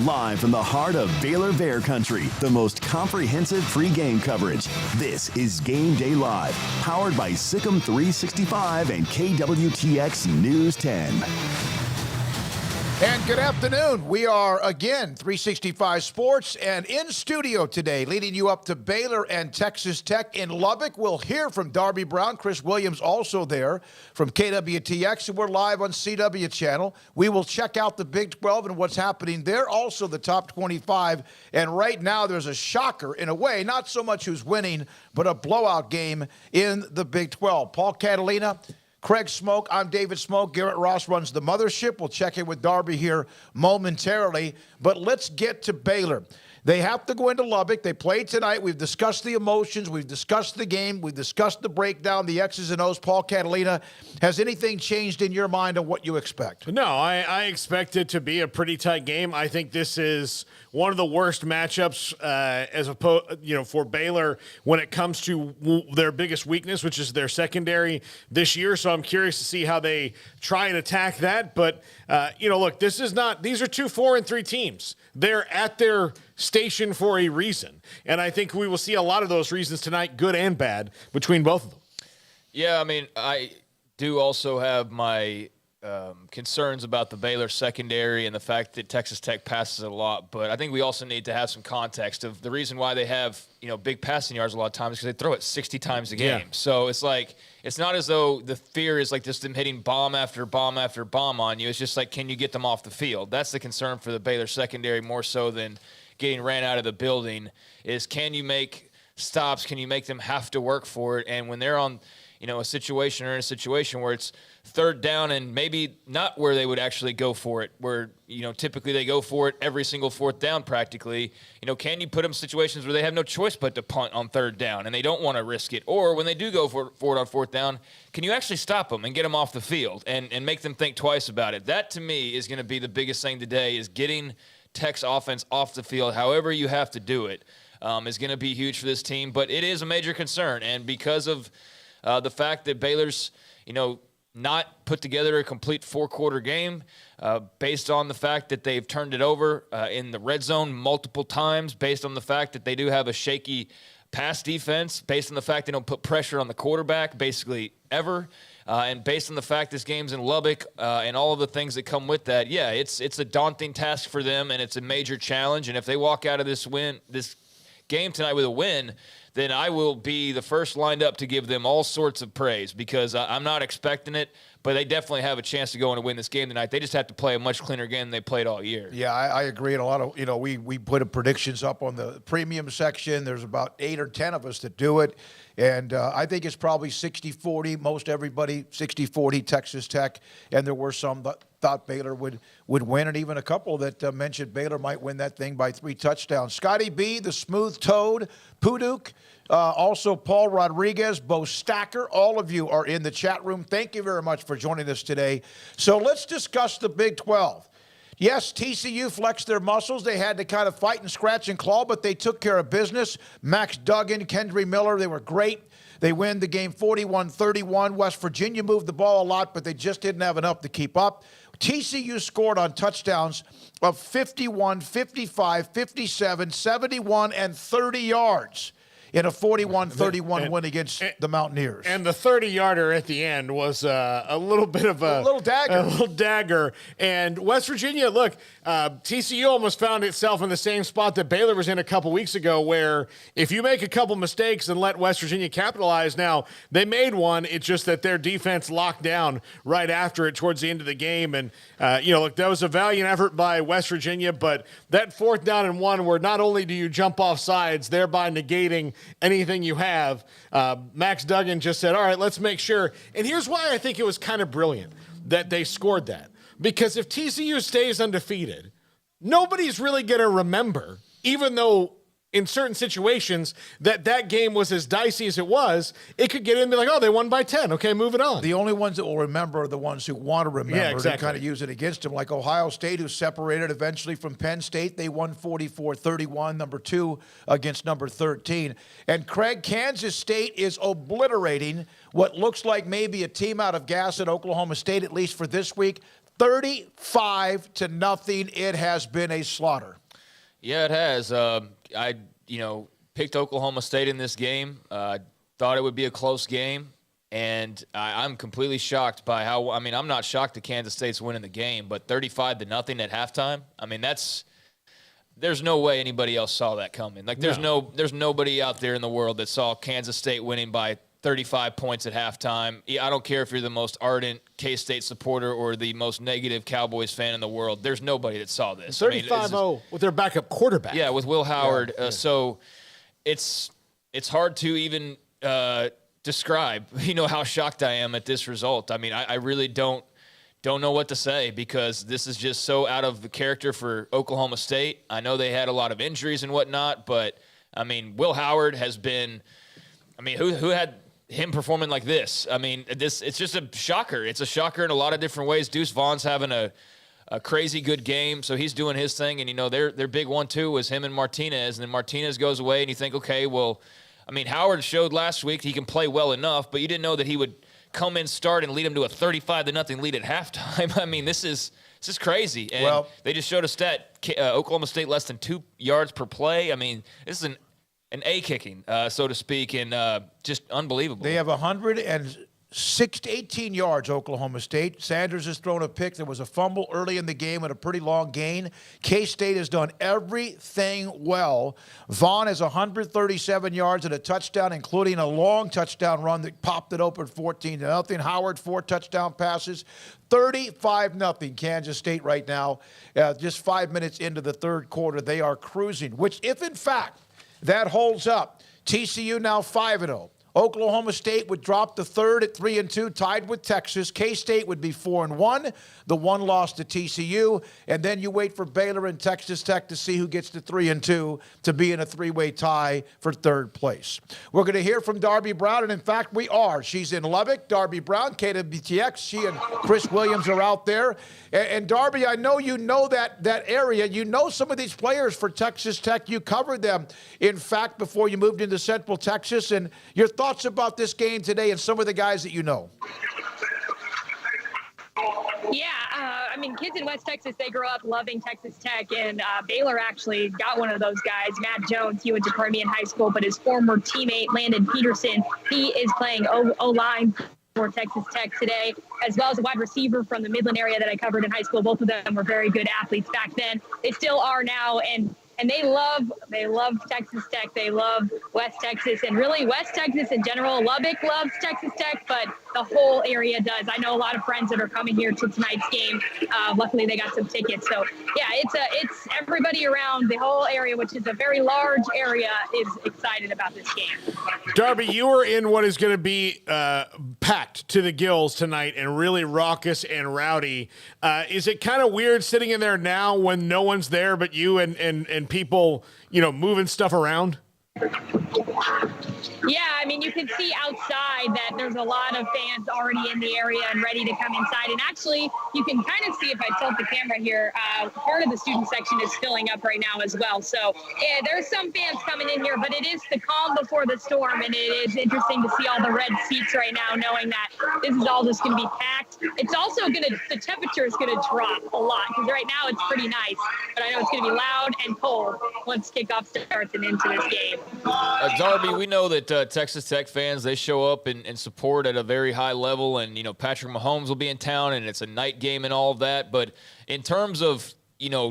Live from the heart of Baylor Bear Country, the most comprehensive pregame coverage. This is Game Day Live, powered by Sikkim 365 and KWTX News 10. And good afternoon. We are, again, 365 Sports, and in studio today, leading you up to Baylor and Texas Tech in Lubbock. We'll hear from Darby Brown. Chris Williams also there from KWTX, and we're live on CW Channel. We will check out the Big 12 and what's happening there, also the top 25. And right now there's a shocker, in a way, not so much who's winning, but a blowout game in the Big 12. Paul Catalina, Craig Smoak, I'm David Smoak. Garrett Ross runs the mothership. We'll check in with Darby here momentarily. But let's get to Baylor. They have to go into Lubbock. They played tonight. We've discussed the emotions. We've discussed the game. We've discussed the breakdown, the X's and O's. Paul Catalina, has anything changed in your mind on what you expect? No, I expect it to be a pretty tight game. I think this is one of the worst matchups for Baylor when it comes to their biggest weakness, which is their secondary this year. So I'm curious to see how they try and attack that. But look, these are 2 4-3 teams. They're at their station for a reason. And I think we will see a lot of those reasons tonight, good and bad, between both of them. Yeah, I mean, I do also have my concerns about the Baylor secondary and the fact that Texas Tech passes a lot. But I think we also need to have some context of the reason why they have, big passing yards a lot of times, because they throw it 60 times a game. Yeah. So it's like, it's not as though the fear is like just them hitting bomb after bomb after bomb on you. It's just like, can you get them off the field? That's the concern for the Baylor secondary more so than getting ran out of the building, is can you make stops? Can you make them have to work for it? And when they're on, a situation where it's third down and maybe not where they would actually go for it, where, typically they go for it every single fourth down practically, can you put them in situations where they have no choice but to punt on third down and they don't want to risk it? Or when they do go for it on fourth down, can you actually stop them and get them off the field and make them think twice about it? That, to me, is going to be the biggest thing today, is getting Tech's offense off the field, however you have to do it, is going to be huge for this team. But it is a major concern, and because of the fact that Baylor's, not put together a complete 4-quarter game, based on the fact that they've turned it over in the red zone multiple times, based on the fact that they do have a shaky pass defense, based on the fact they don't put pressure on the quarterback basically ever, and based on the fact this game's in Lubbock and all of the things that come with that, yeah, it's a daunting task for them, and it's a major challenge. And if they walk out of this game tonight with a win, then I will be the first lined up to give them all sorts of praise, because I'm not expecting it, but they definitely have a chance to go and win this game tonight. They just have to play a much cleaner game than they played all year. Yeah, I agree. And a lot of, we put predictions up on the premium section. There's about 8 or 10 of us that do it. And I think it's probably 60-40, most everybody, 60-40 Texas Tech. And there were some that thought Baylor would win, and even a couple that mentioned Baylor might win that thing by 3 touchdowns. Scotty B, the Smooth Toad, Puduk, also Paul Rodriguez, Bo Stacker, all of you are in the chat room. Thank you very much for joining us today. So let's discuss the Big 12. Yes, TCU flexed their muscles. They had to kind of fight and scratch and claw, but they took care of business. Max Duggan, Kendry Miller, they were great. They win the game 41-31. West Virginia moved the ball a lot, but they just didn't have enough to keep up. TCU scored on touchdowns of 51, 55, 57, 71, and 30 yards. in a 41-31 win against the Mountaineers. And the 30-yarder at the end was a little bit of a little dagger. A little dagger. And West Virginia, look, TCU almost found itself in the same spot that Baylor was in a couple weeks ago, where if you make a couple mistakes and let West Virginia capitalize, now they made one. It's just that their defense locked down right after it towards the end of the game. And, look, that was a valiant effort by West Virginia, but that 4th down and 1 where not only do you jump off sides, thereby negating anything you have, Max Duggan just said, all right, let's make sure. And here's why I think it was kind of brilliant that they scored that. Because if TCU stays undefeated, nobody's really going to remember, even though in certain situations that game was as dicey as it was, it could get in and be like, oh, they won by 10. Okay, moving on. The only ones that will remember are the ones who want to remember. Yeah, exactly. And kind of use it against them, like Ohio State, who separated eventually from Penn State. They won 44-31, number 2 against number 13. And Craig, Kansas State is obliterating what looks like maybe a team out of gas at Oklahoma State, at least for this week. 35-0. It has been a slaughter. Yeah, it has. I picked Oklahoma State in this game. Thought it would be a close game, and I'm completely shocked by how. I mean, I'm not shocked that Kansas State's winning the game, but 35-0 at halftime. I mean, there's no way anybody else saw that coming. Like, there's nobody out there in the world that saw Kansas State winning by 35 points at halftime. I don't care if you're the most ardent K-State supporter or the most negative Cowboys fan in the world. There's nobody that saw this. 35-0 with their backup quarterback. Yeah, with Will Howard. Yeah. So it's hard to even describe, how shocked I am at this result. I mean, I really don't know what to say, because this is just so out of the character for Oklahoma State. I know they had a lot of injuries and whatnot, but, I mean, Will Howard has been – I mean, who had – him performing like this? I mean, it's just a shocker. It's a shocker in a lot of different ways. Deuce Vaughn's having a crazy good game, so he's doing his thing. And, their big 1-2 was him and Martinez. And then Martinez goes away, and you think, okay, well, I mean, Howard showed last week he can play well enough, but you didn't know that he would come in, start, and lead him to a 35-0 lead at halftime. I mean, this is crazy. And they just showed a stat, Oklahoma State less than 2 yards per play. I mean, this is an A-kicking, so to speak, and just unbelievable. They have 118 yards, Oklahoma State. Sanders has thrown a pick. There was a fumble early in the game and a pretty long gain. K-State has done everything well. Vaughn has 137 yards and a touchdown, including a long touchdown run that popped it open 14-0. Howard, 4 touchdown passes. 35-0 Kansas State right now. Just 5 minutes into the third quarter, they are cruising, which if in fact that holds up, TCU now 5-0. Oklahoma State would drop to third at 3-2, tied with Texas. K-State would be 4-1. The one loss to TCU. And then you wait for Baylor and Texas Tech to see who gets to 3-2 to be in a 3-way tie for third place. We're going to hear from Darby Brown, and in fact, we are. She's in Lubbock. Darby Brown, KWTX. She and Chris Williams are out there. And Darby, I know you know that area. You know some of these players for Texas Tech. You covered them, in fact, before you moved into Central Texas. And your thoughts about this game today and some of the guys that you know? Yeah, I mean, kids in West Texas, they grew up loving Texas Tech, and Baylor actually got one of those guys, Matt Jones. He went to Permian High School, but his former teammate, Landon Peterson, he is playing O-line for Texas Tech today, as well as a wide receiver from the Midland area that I covered in high school. Both of them were very good athletes back then. They still are now, and they love Texas Tech. They love West Texas, and really West Texas in general. Lubbock loves Texas Tech, but the whole area does. I know a lot of friends that are coming here to tonight's game. Luckily, they got some tickets. So yeah, it's everybody around the whole area, which is a very large area, is excited about this game. Darby, you were in what is going to be packed to the gills tonight and really raucous and rowdy. Is it kind of weird sitting in there now when no one's there but you and people, moving stuff around? Yeah, I mean, you can see outside that there's a lot of fans already in the area and ready to come inside. And actually, you can kind of see, if I tilt the camera here, part of the student section is filling up right now as well. So yeah, there's some fans coming in here, but it is the calm before the storm. And it is interesting to see all the red seats right now, knowing that this is all just going to be packed. It's also the temperature is going to drop a lot, because right now it's pretty nice. But I know it's going to be loud and cold once kickoff starts and into this game. Darby, we know that Texas Tech fans, they show up and support at a very high level, and, Patrick Mahomes will be in town, and it's a night game and all of that. But in terms of,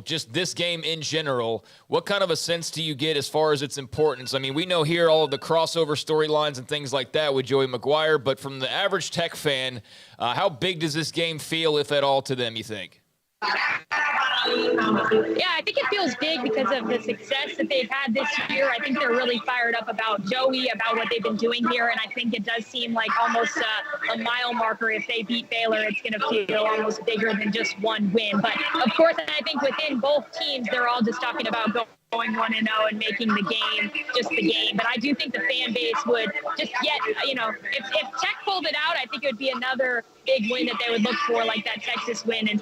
just this game in general, what kind of a sense do you get as far as its importance? I mean, we know here all of the crossover storylines and things like that with Joey McGuire, but from the average Tech fan, how big does this game feel, if at all, to them, you think? Yeah, I think it feels big because of the success that they've had this year. I think they're really fired up about Joey, about what they've been doing here, and I think it does seem like almost a mile marker. If they beat Baylor, it's going to feel almost bigger than just one win. But, of course, I think within both teams, they're all just talking about going 1-0 and making the game just the game. But I do think the fan base would just get, if Tech pulled it out, I think it would be another big win that they would look for, like that Texas win and,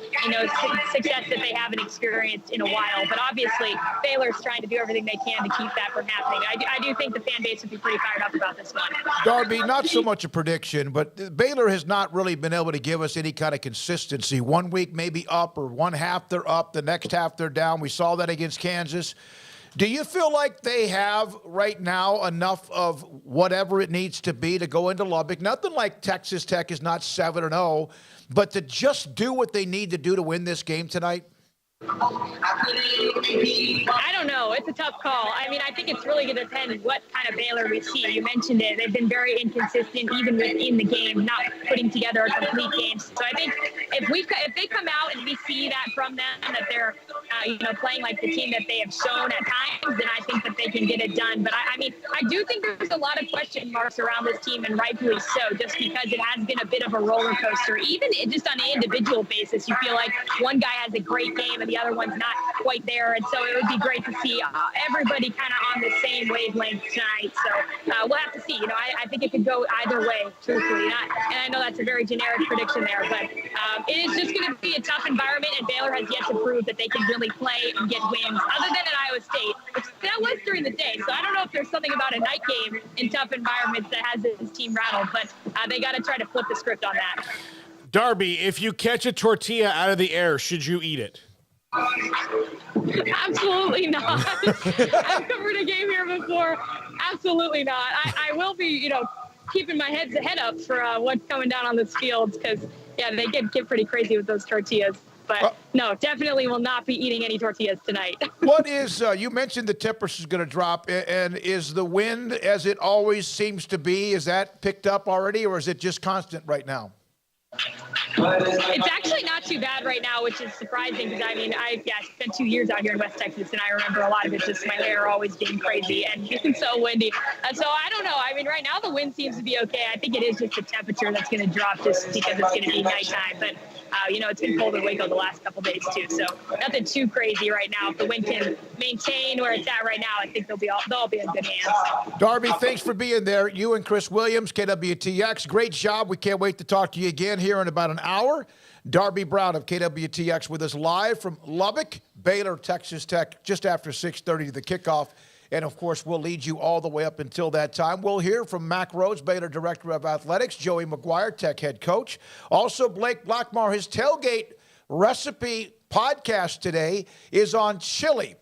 success that they haven't experienced in a while. But obviously, Baylor's trying to do everything they can to keep that from happening. I do think the fan base would be pretty fired up about this one. Darby, not so much a prediction, but Baylor has not really been able to give us any kind of consistency. 1 week maybe up, or one half they're up, the next half they're down. We saw that against Kansas. Do you feel like they have right now enough of whatever it needs to be to go into Lubbock? Nothing like Texas Tech is not 7-0, but to just do what they need to do to win this game tonight? I don't know. It's a tough call. I mean, I think it's really going to depend what kind of Baylor we see. You mentioned it. They've been very inconsistent, even within the game, not putting together a complete game. So I think if they come out and we see that from them, that they're playing like the team that they have shown at times, then I think that they can get it done. But I do think there's a lot of question marks around this team, and rightfully so, just because it has been a bit of a roller coaster. Even just on an individual basis, you feel like one guy has a great game and the other one's not quite there. And so it would be great to see everybody kind of on the same wavelength tonight. So we'll have to see. I think it could go either way, truthfully. And I know that's a very generic prediction there, but it is just going to be a tough environment, and Baylor has yet to prove that they can really play and get wins, other than at Iowa State, which that was during the day. So I don't know if there's something about a night game in tough environments that has this team rattled, but they got to try to flip the script on that. Darby, if you catch a tortilla out of the air, should you eat it? Absolutely not. I've covered a game here before. Absolutely not. I will be, keeping my head up for what's coming down on this field, because, they get pretty crazy with those tortillas. But no, definitely will not be eating any tortillas tonight. What is, you mentioned the temperature is going to drop, and is the wind, as it always seems to be, is that picked up already, or is it just constant right now? It's actually not too bad right now, which is surprising, because I spent 2 years out here in West Texas, and I remember a lot of it just my hair always being crazy and being so windy. So I don't know. Right now the wind seems to be okay. I think it is just the temperature that's going to drop just because it's going to be nighttime. But it's been cold in Waco the last couple days too, so nothing too crazy right now. If the wind can maintain where it's at right now, I think they'll all be in good hands. Darby, thanks for being there. You and Chris Williams, KWTX, great job. We can't wait to talk to you again here in about an hour. Darby Brown of KWTX with us live from Lubbock, Baylor, Texas Tech, just after 6:30 to the kickoff. And, of course, we'll lead you all the way up until that time. We'll hear from Mac Rhodes, Baylor Director of Athletics, Joey McGuire, Tech head coach. Also, Blake Blackmar, his tailgate recipe podcast today is on chili.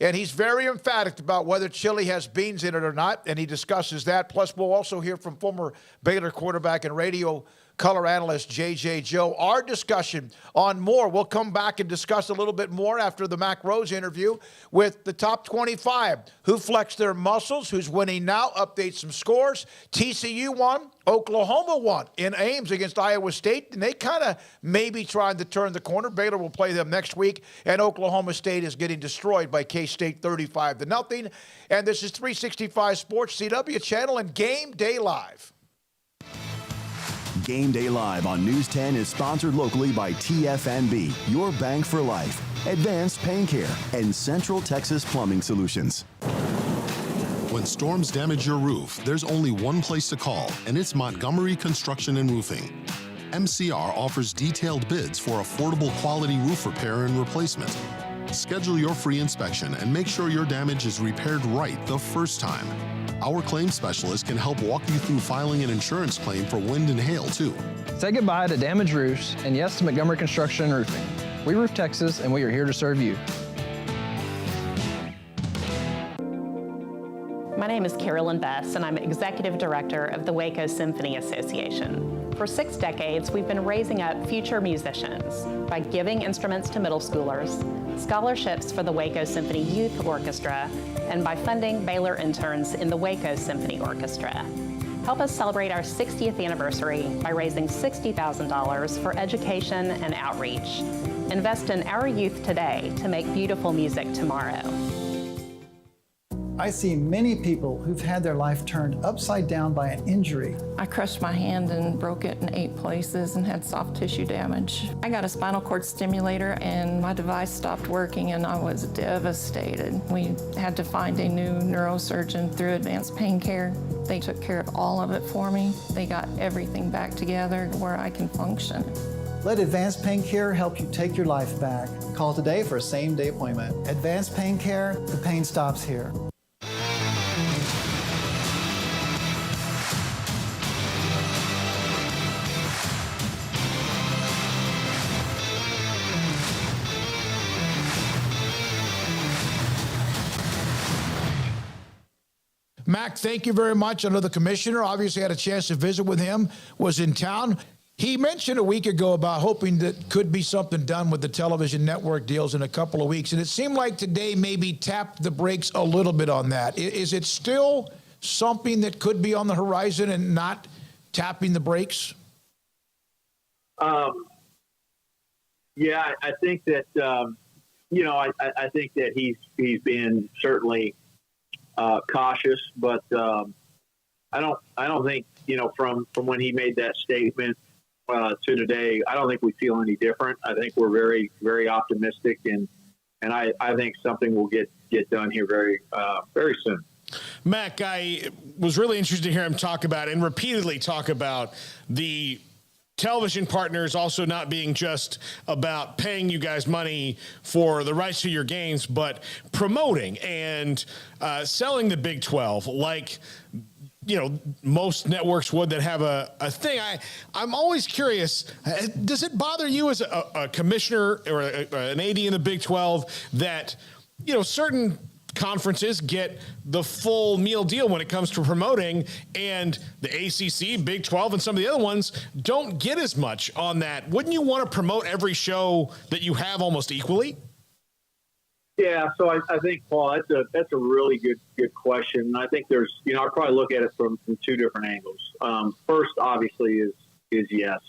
And he's very emphatic about whether chili has beans in it or not, and he discusses that. Plus, we'll also hear from former Baylor quarterback and radio color analyst J.J. Joe. Our discussion on more. We'll come back and discuss a little bit more after the Mac Rose interview with the top 25. Who flexed their muscles? Who's winning now? Update some scores. TCU won. Oklahoma won in Ames against Iowa State, and they kind of maybe trying to turn the corner. Baylor will play them next week, and Oklahoma State is getting destroyed by K-State 35-0. And this is 365 Sports, CW channel, and Game Day Live. Game Day Live on News 10 is sponsored locally by TFNB, your bank for life, Advanced Pain Care, and Central Texas Plumbing Solutions. When storms damage your roof, there's only one place to call, and it's Montgomery Construction and Roofing. MCR offers detailed bids for affordable quality roof repair and replacement. Schedule your free inspection and make sure your damage is repaired right the first time. Our claim specialist can help walk you through filing an insurance claim for wind and hail, too. Say goodbye to damaged roofs and yes to Montgomery Construction and Roofing. We roof Texas, and we are here to serve you. My name is Carolyn Bess, and I'm Executive Director of the Waco Symphony Association. For 6 decades, we've been raising up future musicians by giving instruments to middle schoolers, scholarships for the Waco Symphony Youth Orchestra, and by funding Baylor interns in the Waco Symphony Orchestra. Help us celebrate our 60th anniversary by raising $60,000 for education and outreach. Invest in our youth today to make beautiful music tomorrow. I see many people who've had their life turned upside down by an injury. I crushed my hand and broke it in 8 places and had soft tissue damage. I got a spinal cord stimulator and my device stopped working and I was devastated. We had to find a new neurosurgeon through Advanced Pain Care. They took care of all of it for me. They got everything back together where I can function. Let Advanced Pain Care help you take your life back. Call today for a same-day appointment. Advanced Pain Care, the pain stops here. Mac, thank you very much. I know the commissioner obviously had a chance to visit with him, was in town. He mentioned a week ago about hoping that could be something done with the television network deals in a couple of weeks, and it seemed like today maybe tapped the brakes a little bit on that. Is it still something that could be on the horizon and not tapping the brakes? Yeah, I think that, I think that he's been certainly cautious, but I don't think, from when he made that statement to today, I don't think we feel any different. I think we're very, very optimistic, and I think something will get done here very, very soon. Mac, I was really interested to hear him talk about and repeatedly talk about the television partners also not being just about paying you guys money for the rights to your games, but promoting and selling the Big 12 like, most networks would that have a thing. I'm always curious, does it bother you as a commissioner or an AD in the Big 12 that, certain conferences get the full meal deal when it comes to promoting, and the ACC, Big 12, and some of the other ones don't get as much on that? Wouldn't you want to promote every show that you have almost equally? Yeah, so I think, Paul, that's a really good question. I think there's, I probably look at it from 2 different angles. First, obviously, is yes.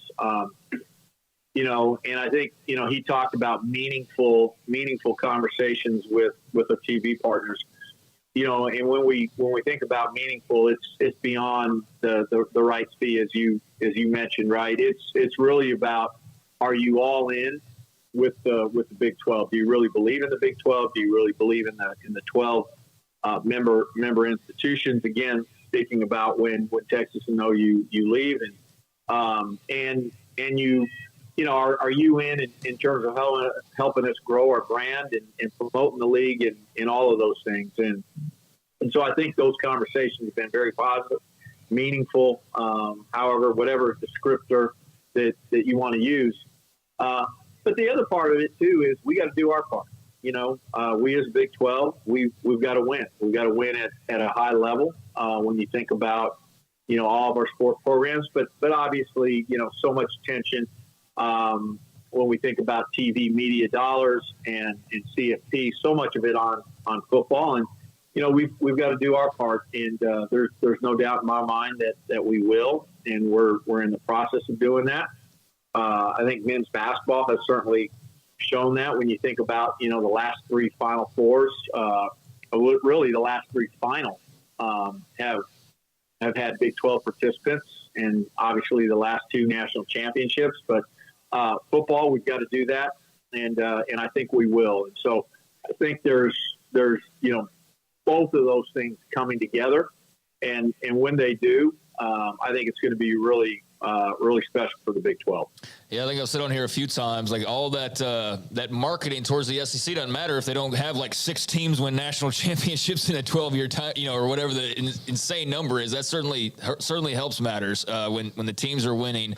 And I think, he talked about meaningful conversations with the TV partners, and when we think about meaningful, it's beyond the rights fee, as you mentioned, right? It's really about, are you all in with the Big 12? Do you really believe in the Big 12? Do you really believe in the 12 member institutions? Again, speaking about when Texas and OU leave, and you. Are you in terms of helping us grow our brand and promoting the league and all of those things? And so I think those conversations have been very positive, meaningful, however, whatever descriptor that you want to use. But the other part of it, too, is we got to do our part. We as Big 12, we've got to win. We've got to win at a high level when you think about, all of our sport programs. But obviously, so much attention when we think about TV media dollars and CFP, so much of it on football. And, we've got to do our part. And there's no doubt in my mind that we will. And we're in the process of doing that. I think men's basketball has certainly shown that when you think about, the last 3 Final Fours, really the last 3 finals have had Big 12 participants, and obviously the last 2 national championships. But football, we've got to do that, and I think we will. And so I think there's both of those things coming together, and when they do, I think it's going to be really, really special for the Big 12. Yeah, I think I've said on here a few times, like all that marketing towards the SEC doesn't matter if they don't have like 6 teams win national championships in a 12-year time, or whatever the insane number is. That certainly helps matters when the teams are winning.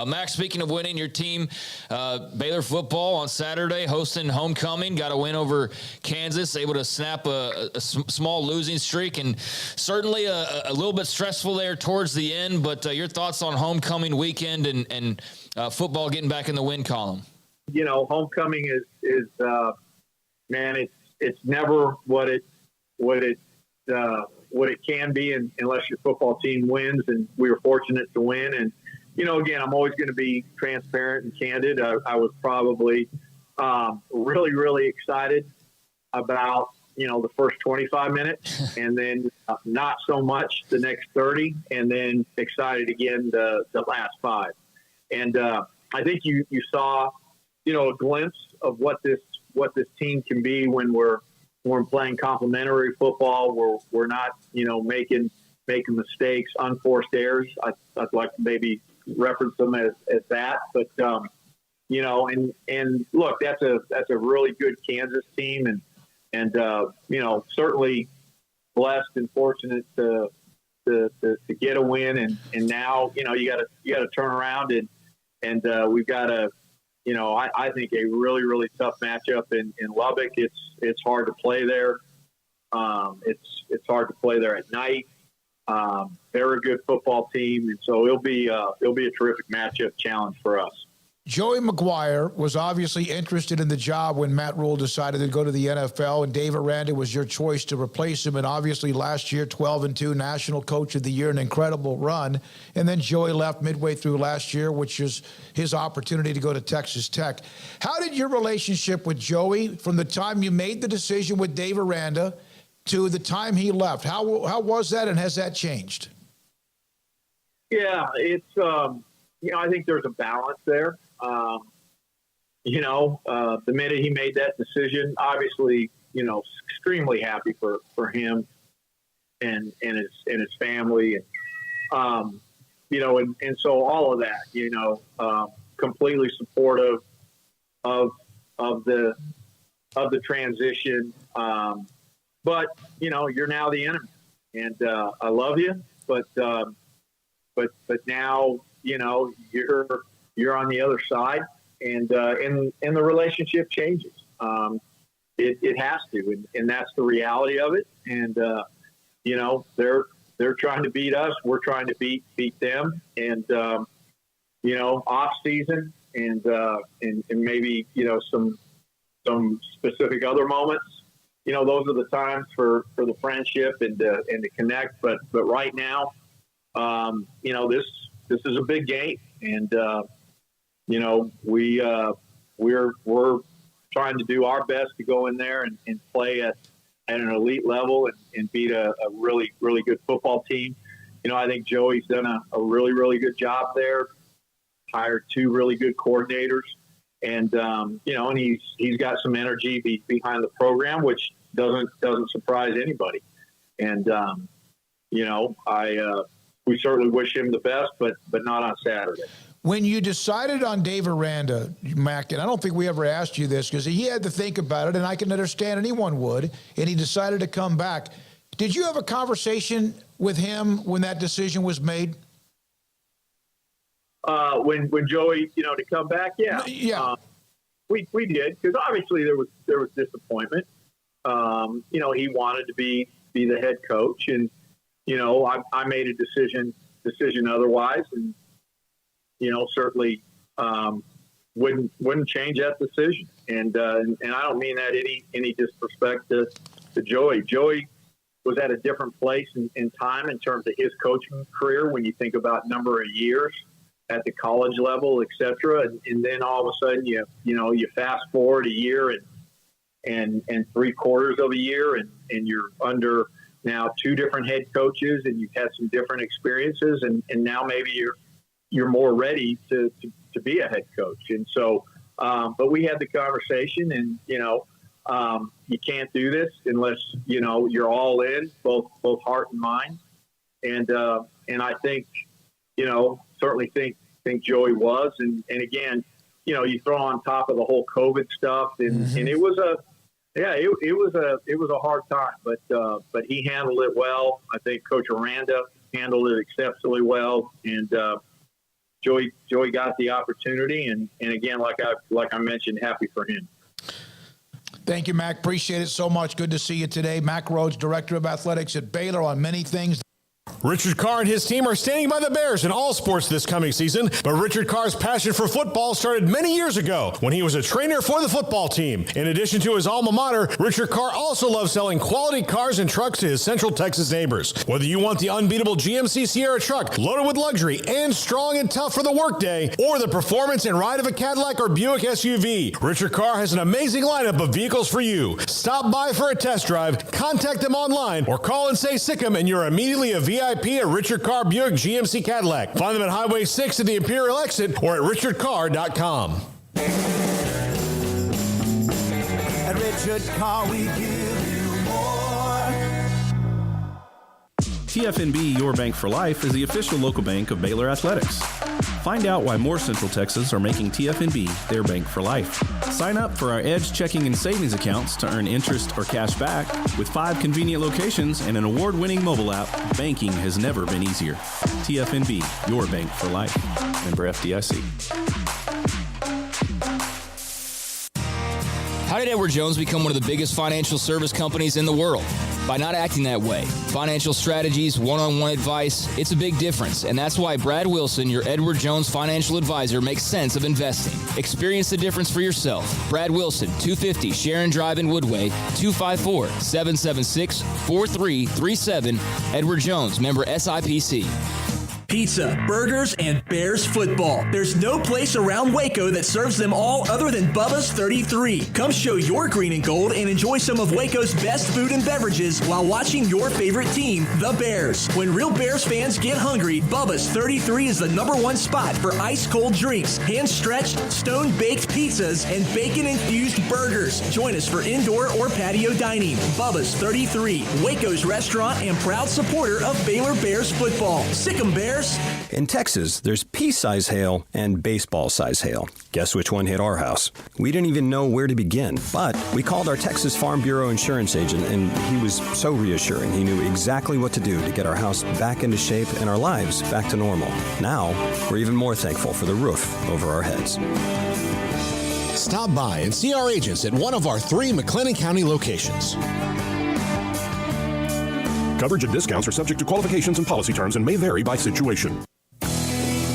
Max, speaking of winning, your team, Baylor football on Saturday, hosting homecoming, got a win over Kansas, able to snap a small losing streak, and certainly a little bit stressful there towards the end. But your thoughts on homecoming weekend and football getting back in the win column? Homecoming is man, it's never what it can be unless your football team wins, and we were fortunate to win. And again, I'm always going to be transparent and candid. I was probably really, really excited about the first 25 minutes, and then not so much the next 30, and then excited again the last 5. And I think you saw, a glimpse of what this team can be when we're playing complementary football. We're not, making mistakes, unforced errors. I'd like to maybe reference them as that, but and look, that's a really good Kansas team, and certainly blessed and fortunate to get a win, and now you got to turn around and we've got I think a really, really tough matchup in Lubbock. It's hard to play there. It's hard to play there at night. They're a good football team, and so it'll be a terrific matchup challenge for us. Joey McGuire was obviously interested in the job when Matt Rule decided to go to the NFL, and Dave Aranda was your choice to replace him. And obviously last year, 12-2 National Coach of the Year, an incredible run. And then Joey left midway through last year, which is his opportunity to go to Texas Tech. How did your relationship with Joey, from the time you made the decision with Dave Aranda to the time he left, how was that, and has that changed? Yeah, it's I think there's a balance there. The minute he made that decision, obviously, extremely happy for him and his family, and so all of that, completely supportive of the transition. But you're now the enemy, and I love you, but now you're on the other side, and the relationship changes. It has to, and that's the reality of it. And they're trying to beat us, we're trying to beat them, and off season and maybe some specific other moments. Those are the times for the friendship and to connect. But right now, this is a big game, and we're trying to do our best to go in there and play at an elite level and beat a really, really good football team. I think Joey's done a really, really good job there, hired 2 really good coordinators, and and he's got some energy behind the program, which doesn't surprise anybody. And we certainly wish him the best, but not on Saturday. When you decided on Dave Aranda, Mac, and I don't think we ever asked you this because he had to think about it, and I can understand anyone would, and he decided to come back. Did you have a conversation with him when that decision was made? When Joey, to come back, yeah. We did, because obviously there was disappointment. He wanted to be the head coach, and I made a decision otherwise, and certainly wouldn't change that decision. And I don't mean that any disrespect to Joey. Joey was at a different place in time in terms of his coaching career when you think about number of years at the college level, et cetera. And then all of a sudden you fast forward a year and 3/4 of a year and you're under now 2 different head coaches, and you've had some different experiences, and now maybe you're more ready to be a head coach. And so, but we had the conversation, and, you can't do this unless, you're all in, both heart and mind. And I think, certainly think Joey was. And again, you know, you throw on top of the whole COVID stuff, and it was a hard time, but he handled it well. I think Coach Aranda handled it exceptionally well, and Joey got the opportunity, and again, like I mentioned, happy for him. Thank you, Mac. Appreciate it so much. Good to see you today. Mac Rhodes, Director of Athletics at Baylor, on many things. Richard Carr and his team are standing by the Bears in all sports this coming season, but Richard Carr's passion for football started many years ago when he was a trainer for the football team. In addition to his alma mater, Richard Carr also loves selling quality cars and trucks to his Central Texas neighbors. Whether you want the unbeatable GMC Sierra truck loaded with luxury and strong and tough for the workday, or the performance and ride of a Cadillac or Buick SUV, Richard Carr has an amazing lineup of vehicles for you. Stop by for a test drive, contact them online, or call and say Sikkim, and you're immediately a VIP at Richard Carr Buick GMC Cadillac. Find them at Highway 6 at the Imperial Exit or at richardcarr.com. At Richard Carr, we give you more. TFNB, your bank for life, is the official local bank of Baylor Athletics. Find out why more Central Texas are making TFNB their bank for life. Sign up for our Edge checking and savings accounts to earn interest or cash back. With 5 convenient locations and an award-winning mobile app, banking has never been easier. TFNB, your bank for life. Member FDIC. How did Edward Jones become one of the biggest financial service companies in the world? By not acting that way. Financial strategies, one-on-one advice, it's a big difference. And that's why Brad Wilson, your Edward Jones financial advisor, makes sense of investing. Experience the difference for yourself. Brad Wilson, 250 Sharon Drive in Woodway, 254-776-4337. Edward Jones, member SIPC. Pizza, burgers, and Bears football. There's no place around Waco that serves them all other than Bubba's 33. Come show your green and gold and enjoy some of Waco's best food and beverages while watching your favorite team, the Bears. When real Bears fans get hungry, Bubba's 33 is the #1 spot for ice-cold drinks, hand-stretched, stone-baked pizzas, and bacon-infused burgers. Join us for indoor or patio dining. Bubba's 33, Waco's restaurant and proud supporter of Baylor Bears football. Sick 'em, Bears. In Texas, there's pea-size hail and baseball-size hail. Guess which one hit our house? We didn't even know where to begin, but we called our Texas Farm Bureau insurance agent, and he was so reassuring. He knew exactly what to do to get our house back into shape and our lives back to normal. Now, we're even more thankful for the roof over our heads. Stop by and see our agents at one of our 3 McLennan County locations. Coverage and discounts are subject to qualifications and policy terms and may vary by situation.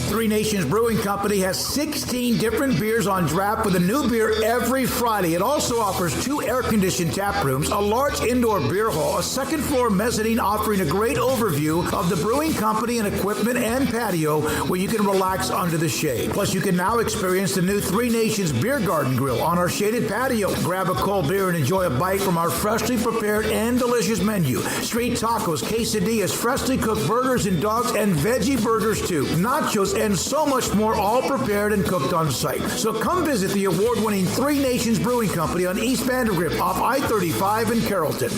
Three Nations Brewing Company has 16 different beers on draft with a new beer every Friday. It also offers 2 air-conditioned tap rooms, a large indoor beer hall, a second-floor mezzanine offering a great overview of the brewing company and equipment and patio where you can relax under the shade. Plus, you can now experience the new Three Nations Beer Garden Grill on our shaded patio. Grab a cold beer and enjoy a bite from our freshly prepared and delicious menu. Street tacos, quesadillas, freshly cooked burgers and dogs, and veggie burgers too. Nachos and so much more, all prepared and cooked on site. So come visit the award-winning Three Nations Brewing Company on East Vandergrift off I-35 in Carrollton.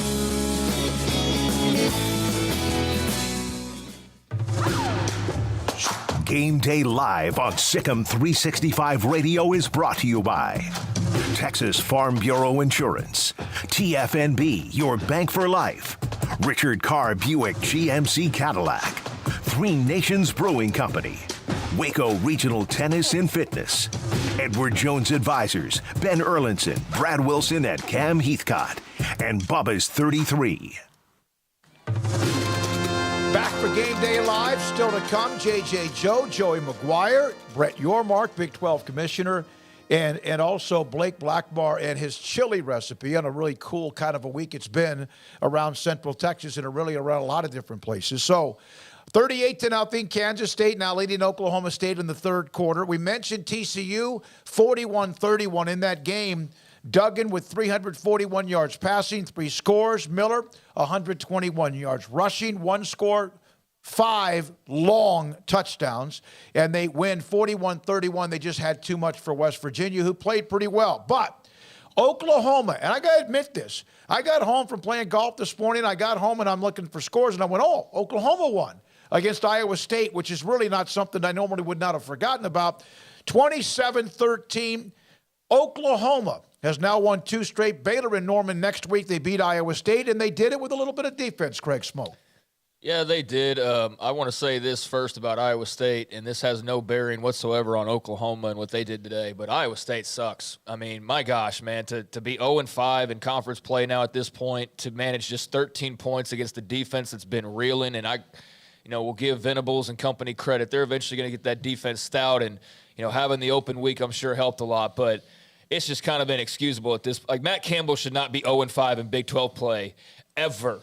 Game Day Live on Sikkim 365 Radio is brought to you by Texas Farm Bureau Insurance, TFNB, your bank for life, Richard Carr Buick GMC Cadillac, Three Nations Brewing Company, Waco Regional Tennis and Fitness, Edward Jones Advisors, Ben Erlinson, Brad Wilson, and Cam Heathcott, and Bubba's 33. Back for Game Day Live, still to come, J.J. Joe, Joey McGuire, Brett Yormark, Big 12 Commissioner, and also Blake Blackbar and his chili recipe on a really cool kind of a week it's been around Central Texas and really around a lot of different places. So 38-0, Kansas State now leading Oklahoma State in the third quarter. We mentioned TCU, 41-31 in that game. Duggan with 341 yards passing, 3 scores. Miller, 121 yards rushing, 1 score, 5 long touchdowns. And they win 41-31. They just had too much for West Virginia, who played pretty well. But Oklahoma, and I got to admit this, I got home from playing golf this morning. I got home and I'm looking for scores, and I went, oh, Oklahoma won. against Iowa State, which is really not something I normally would not have forgotten about. 27-13. Oklahoma has now won 2 straight. Baylor and Norman next week. They beat Iowa State, and they did it with a little bit of defense, Craig Smoak. Yeah, they did. I want to say this first about Iowa State, and this has no bearing whatsoever on Oklahoma and what they did today, but Iowa State sucks. I mean, my gosh, man, to be 0-5 in conference play now at this point, to manage just 13 points against the defense that's been reeling, and we'll give Venables and company credit. They're eventually going to get that defense stout, and, having the open week I'm sure helped a lot, but it's just kind of inexcusable at this. Like, Matt Campbell should not be 0-5 in Big 12 play ever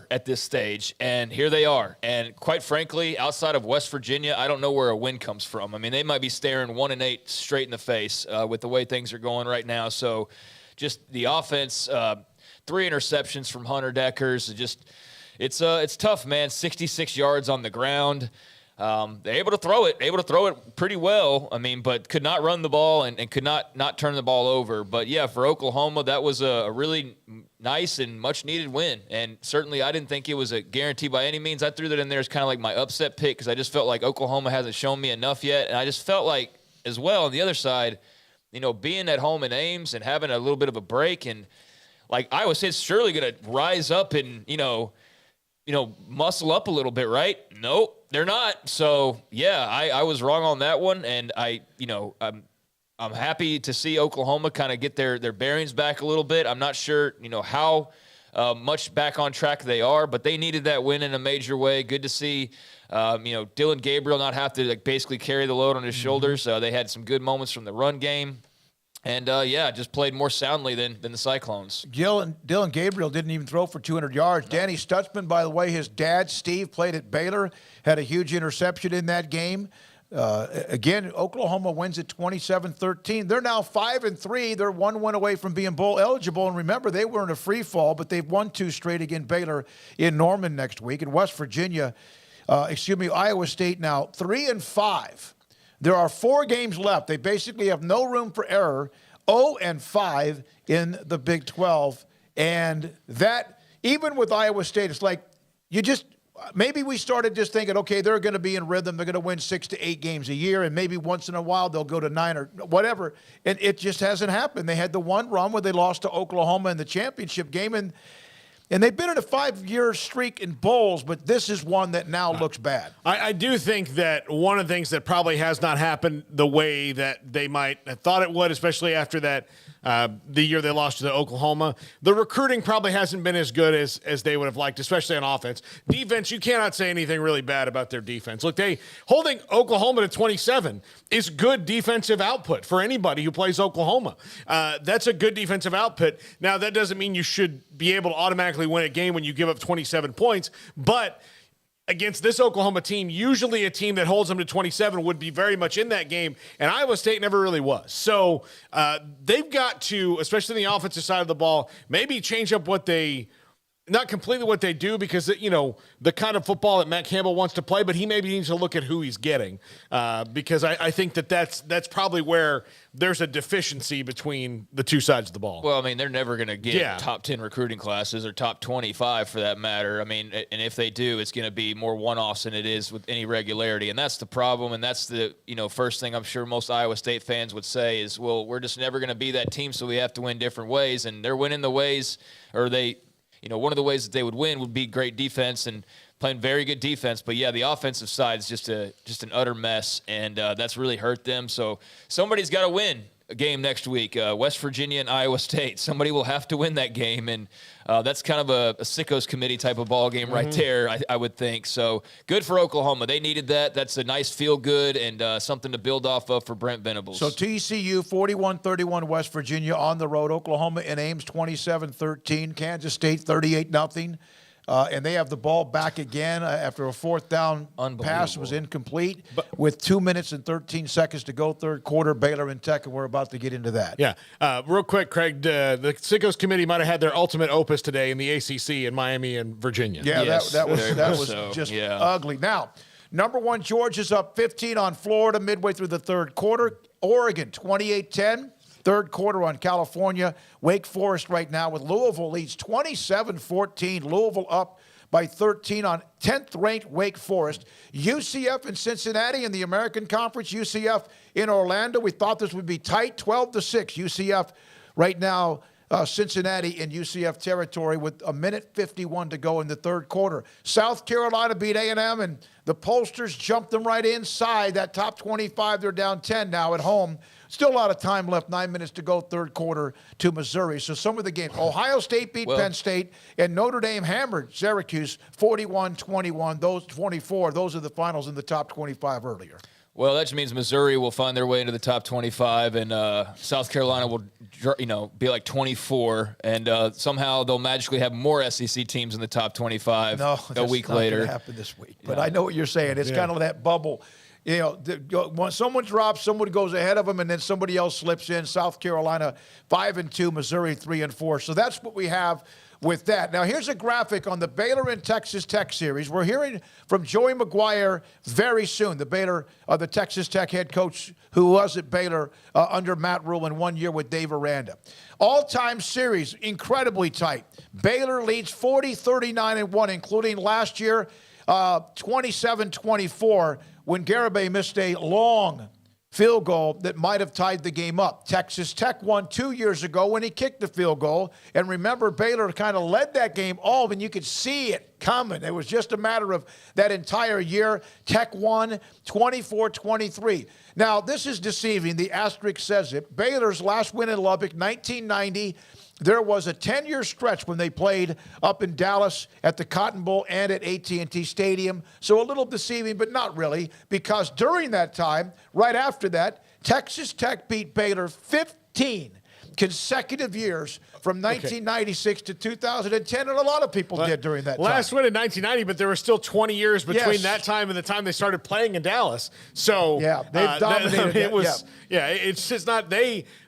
at this stage, and here they are. And quite frankly, outside of West Virginia, I don't know where a win comes from. I mean, they might be staring 1-8 straight in the face with the way things are going right now. So just the offense, 3 interceptions from Hunter Deckers. It's tough, man. 66 yards on the ground. They're able to throw it pretty well. I mean, but could not run the ball and could not turn the ball over. But yeah, for Oklahoma, that was a really nice and much needed win. And certainly I didn't think it was a guarantee by any means. I threw that in there as kind of like my upset pick because I just felt like Oklahoma hasn't shown me enough yet. And I just felt like as well on the other side, being at home in Ames and having a little bit of a break, and like Iowa State's surely going to rise up and, muscle up a little bit, right? Nope. They're not. So, yeah, I was wrong on that one, and I'm happy to see Oklahoma kind of get their bearings back a little bit. I'm not sure, how much back on track they are, but they needed that win in a major way. Good to see, Dylan Gabriel not have to basically carry the load on his shoulders. They had some good moments from the run game. And, just played more soundly than the Cyclones. Dylan Gabriel didn't even throw for 200 yards. Danny Stutzman, by the way, his dad, Steve, played at Baylor, had a huge interception in that game. Again, Oklahoma wins at 27-13. They're now 5-3. They're 1 win away from being bowl eligible. And remember, they were in a free fall, but they've won 2 straight against Baylor in Norman next week. In West Virginia, Iowa State now 3-5. There are 4 games left. They basically have no room for error. 0-5 in the Big 12. And that, even with Iowa State, it's like maybe we started just thinking, okay, they're going to be in rhythm. They're going to win 6 to 8 games a year, and maybe once in a while they'll go to 9 or whatever. And it just hasn't happened. They had the one run where they lost to Oklahoma in the championship game, and they've been in a 5-year streak in bowls, but this is one that now looks bad. I do think that one of the things that probably has not happened the way that they might have thought it would, especially after that the year they lost to Oklahoma, the recruiting probably hasn't been as good as they would have liked, especially on offense. Defense, you cannot say anything really bad about their defense. Look, holding Oklahoma to 27 is good defensive output for anybody who plays Oklahoma. That's a good defensive output. Now, that doesn't mean you should be able to automatically win a game when you give up 27 points, but against this Oklahoma team, usually a team that holds them to 27 would be very much in that game, and Iowa State never really was. So they've got to, especially on the offensive side of the ball, maybe change up not completely what they do, because, the kind of football that Matt Campbell wants to play, but he maybe needs to look at who he's getting, because I think that's probably where there's a deficiency between the two sides of the ball. Well, I mean, they're never going to get top 10 recruiting classes or top 25 for that matter. I mean, and if they do, it's going to be more one-offs than it is with any regularity. And that's the problem. And that's the, first thing I'm sure most Iowa State fans would say is, well, we're just never going to be that team, so we have to win different ways. And they're winning the ways, or one of the ways that they would win would be great defense and playing very good defense. But, yeah, the offensive side is just an utter mess, and that's really hurt them. So somebody's got to win a game next week, West Virginia and Iowa State. Somebody will have to win that game, and that's kind of a sickos committee type of ball game right there, I would think. So good for Oklahoma. They needed that. That's a nice feel-good and something to build off of for Brent Venables. So TCU 41-31 West Virginia on the road. Oklahoma in Ames 27-13. Kansas State 38-0. And they have the ball back again after a 4th down pass was incomplete with 2 minutes and 13 seconds to go, third quarter. Baylor and Tech, and we're about to get into that. Yeah. Real quick, Craig, the Sickos committee might have had their ultimate opus today in the ACC in Miami and Virginia. Yeah, yes, that was just ugly. Now, number 1, Georgia's up 15 on Florida midway through the third quarter. Oregon 28-10. Third quarter on California. Wake Forest right now with Louisville leads 27-14. Louisville up by 13 on 10th-ranked Wake Forest. UCF in Cincinnati in the American Conference. UCF in Orlando. We thought this would be tight, 12-6. UCF right now, Cincinnati in UCF territory with 1:51 to go in the third quarter. South Carolina beat A&M, and the pollsters jumped them right inside that top 25. They're down 10 now at home. Still a lot of time left, 9 minutes to go, third quarter to Missouri. So some of the games. Ohio State beat Penn State, and Notre Dame hammered Syracuse 41-21. Those 24, those are the finals in the top 25 earlier. Well, that just means Missouri will find their way into the top 25, and South Carolina will, be like 24, and somehow they'll magically have more SEC teams in the top 25 a week later. No, that's not going to happen this week. But I know what you're saying. It's kind of that bubble. When someone drops, someone goes ahead of them, and then somebody else slips in. South Carolina 5-2, Missouri 3-4. So that's what we have with that. Now, here's a graphic on the Baylor and Texas Tech series. We're hearing from Joey McGuire very soon, the Texas Tech head coach who was at Baylor under Matt Rule in 1 year with Dave Aranda. All-time series, incredibly tight. Baylor leads 40-39-1, including last year 27-24 when Garibay missed a long field goal that might have tied the game up. Texas Tech won 2 years ago when he kicked the field goal. And remember, Baylor kind of led that game all, and you could see it coming. It was just a matter of that entire year. Tech won 24-23. Now, this is deceiving. The asterisk says it. Baylor's last win in Lubbock, 1990. There was a 10-year stretch when they played up in Dallas at the Cotton Bowl and at AT&T Stadium. So a little deceiving, but not really, because during that time, right after that, Texas Tech beat Baylor 15 consecutive years from 1996 to 2010, and a lot of people did during that time. Last win in 1990, but there were still 20 years between that time and the time they started playing in Dallas. So they've dominated. It's just not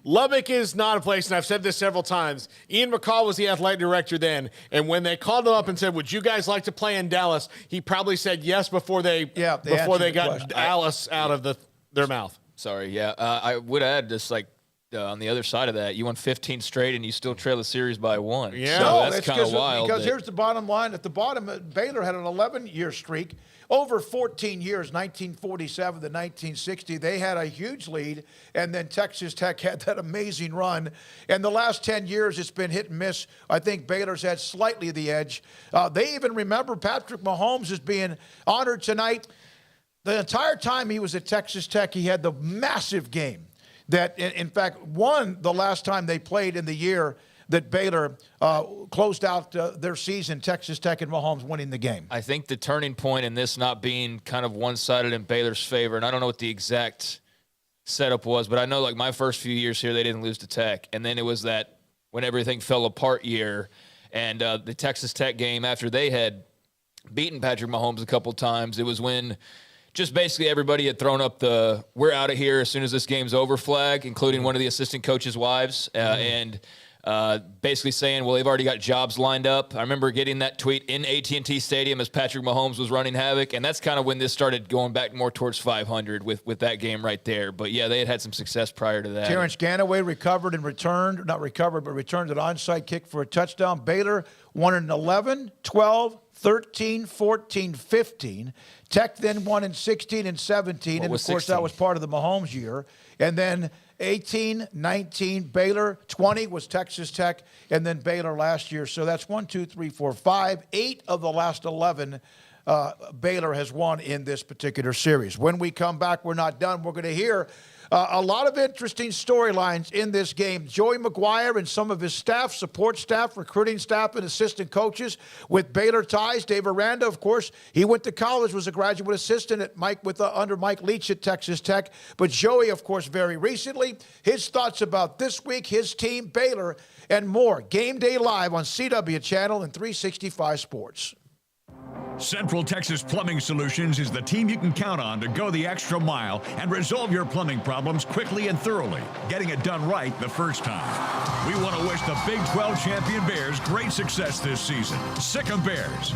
Lubbock is not a place, and I've said this several times. Ian McCall was the athletic director then, and when they called him up and said, "Would you guys like to play in Dallas?" he probably said yes before they got Dallas out of their mouth. Sorry, I would add just on the other side of that, you won 15 straight and you still trail the series by 1. Yeah, so that's kind of wild. Because here's the bottom line. At the bottom, Baylor had an 11-year streak. Over 14 years, 1947 to 1960, they had a huge lead, and then Texas Tech had that amazing run. And the last 10 years, it's been hit and miss. I think Baylor's had slightly the edge. They even remember Patrick Mahomes as being honored tonight. The entire time he was at Texas Tech, he had the massive game that, in fact, won the last time they played in the year that Baylor closed out their season, Texas Tech and Mahomes winning the game. I think the turning point in this not being kind of one-sided in Baylor's favor, and I don't know what the exact setup was, but I know my first few years here, they didn't lose to Tech, and then it was that when everything fell apart year, and the Texas Tech game after they had beaten Patrick Mahomes a couple times, it was when just basically everybody had thrown up the "we're out of here as soon as this game's over" flag, including one of the assistant coaches' wives, and basically saying, well, they've already got jobs lined up. I remember getting that tweet in AT&T Stadium as Patrick Mahomes was running havoc, and that's kind of when this started going back more towards 500 with that game right there. But, yeah, they had some success prior to that. Terrence Ganaway returned an onside kick for a touchdown. Baylor won in 11, 12, 13, 14, 15. Tech then won in 16 and 17. And, of course, 16? That was part of the Mahomes year. And then 18, 19, Baylor, 20 was Texas Tech, and then Baylor last year. So that's 1, 2, 3, 4, 5. 8 of the last 11 Baylor has won in this particular series. When we come back, we're not done. We're going to hear a lot of interesting storylines in this game. Joey McGuire and some of his staff, support staff, recruiting staff, and assistant coaches with Baylor ties. Dave Aranda, of course, he went to college, was a graduate assistant at under Mike Leach at Texas Tech. But Joey, of course, very recently, his thoughts about this week, his team, Baylor, and more. Game Day Live on CW Channel and 365 Sports. Central Texas Plumbing Solutions is the team you can count on to go the extra mile and resolve your plumbing problems quickly and thoroughly, getting it done right the first time. We want to wish the Big 12 champion Bears great success this season. Sic 'em Bears.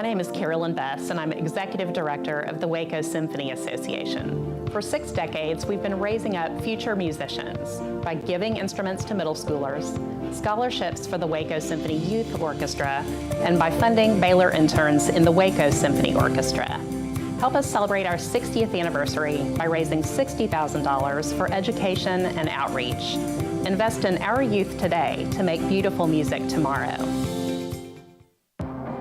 name is Carolyn Bess, and I'm Executive Director of the Waco Symphony Association. For 6 decades, we've been raising up future musicians by giving instruments to middle schoolers, scholarships for the Waco Symphony Youth Orchestra, and by funding Baylor interns in the Waco Symphony Orchestra. Help us celebrate our 60th anniversary by raising $60,000 for education and outreach. Invest in our youth today to make beautiful music tomorrow.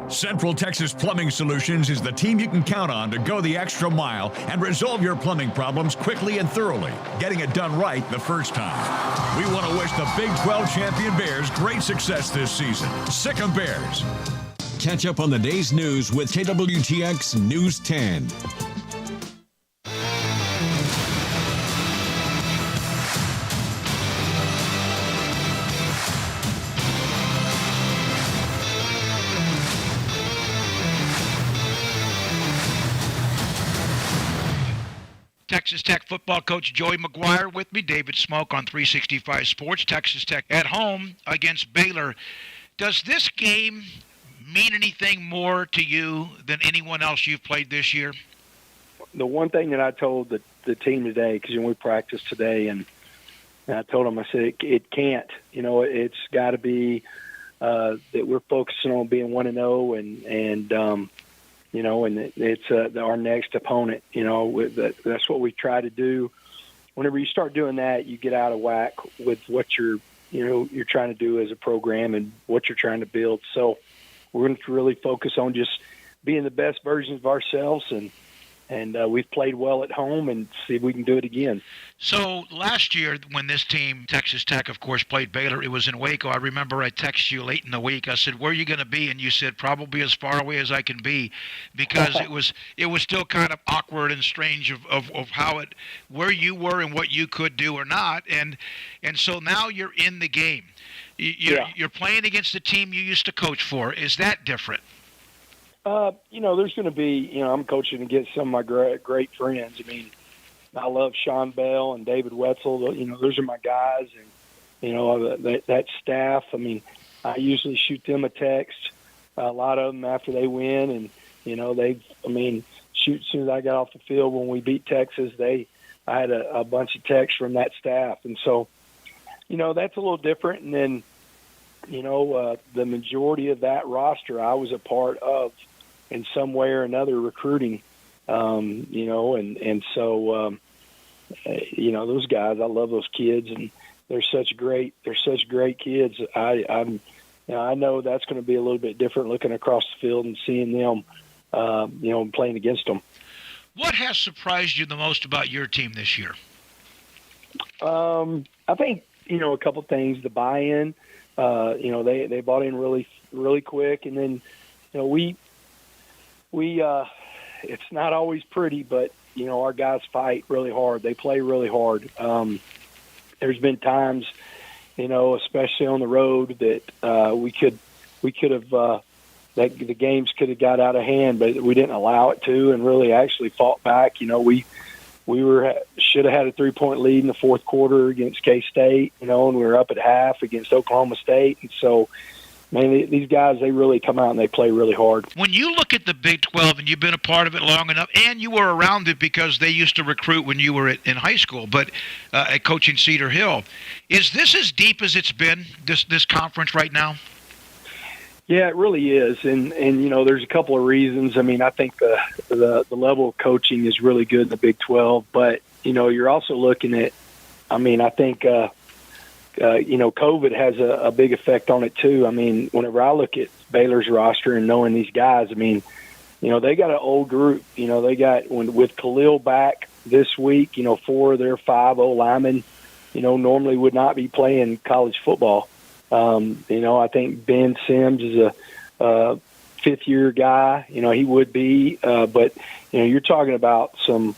Central Texas Plumbing Solutions is the team you can count on to go the extra mile and resolve your plumbing problems quickly and thoroughly, getting it done right the first time. We want to wish the Big 12 champion Bears great success this season. Sick 'em Bears. Catch up on the day's news with KWTX News 10. Texas Tech football coach Joey McGuire with me, David Smoak on 365 Sports. Texas Tech at home against Baylor. Does this game mean anything more to you than anyone else you've played this year? The one thing that I told the team today, because we practiced today, and I told them, I said, it can't. It's got to be that we're focusing on being 1-0 and it's our next opponent. That's what we try to do. Whenever you start doing that, you get out of whack with what you're trying to do as a program and what you're trying to build. So we're going to really focus on just being the best versions of ourselves, and we've played well at home, and see if we can do it again. So last year when this team, Texas Tech, of course, played Baylor, it was in Waco. I remember I texted you late in the week. I said, where are you going to be? And you said, probably as far away as I can be, because it was still kind of awkward and strange of how where you were and what you could do or not. And so now you're in the game. You're playing against the team you used to coach for. Is that different? There's going to be, I'm coaching against some of my great friends. I mean, I love Sean Bell and David Wetzel. Those are my guys. And, that staff, I mean, I usually shoot them a text, a lot of them after they win. And, as soon as I got off the field when we beat Texas, I had a bunch of texts from that staff. And so, that's a little different. And then, the majority of that roster I was a part of in some way or another recruiting, and so those guys, I love those kids, and they're such great kids. I know that's going to be a little bit different looking across the field and seeing them, playing against them. What has surprised you the most about your team this year? I think, a couple things. The buy-in, they bought in really, really quick. And then, we it's not always pretty, but, our guys fight really hard. They play really hard. There's been times, especially on the road that we could have that the games could have got out of hand, but we didn't allow it to, and really actually fought back. We should have had a 3-point lead in the fourth quarter against K-State, and we were up at half against Oklahoma State. And so, man, these guys, they really come out and they play really hard. When you look at the Big 12, and you've been a part of it long enough, and you were around it because they used to recruit when you were in high school, but at coaching Cedar Hill, is this as deep as it's been, this conference right now? Yeah, it really is, and there's a couple of reasons. I mean, I think the level of coaching is really good in the Big 12, but you're also looking at. I mean, I think COVID has a big effect on it too. I mean, whenever I look at Baylor's roster and knowing these guys, I mean, they got an old group. They got with Khalil back this week. 4 of their 5 old linemen, normally would not be playing college football. I think Ben Sims is a fifth-year guy. He would be, but you're talking about some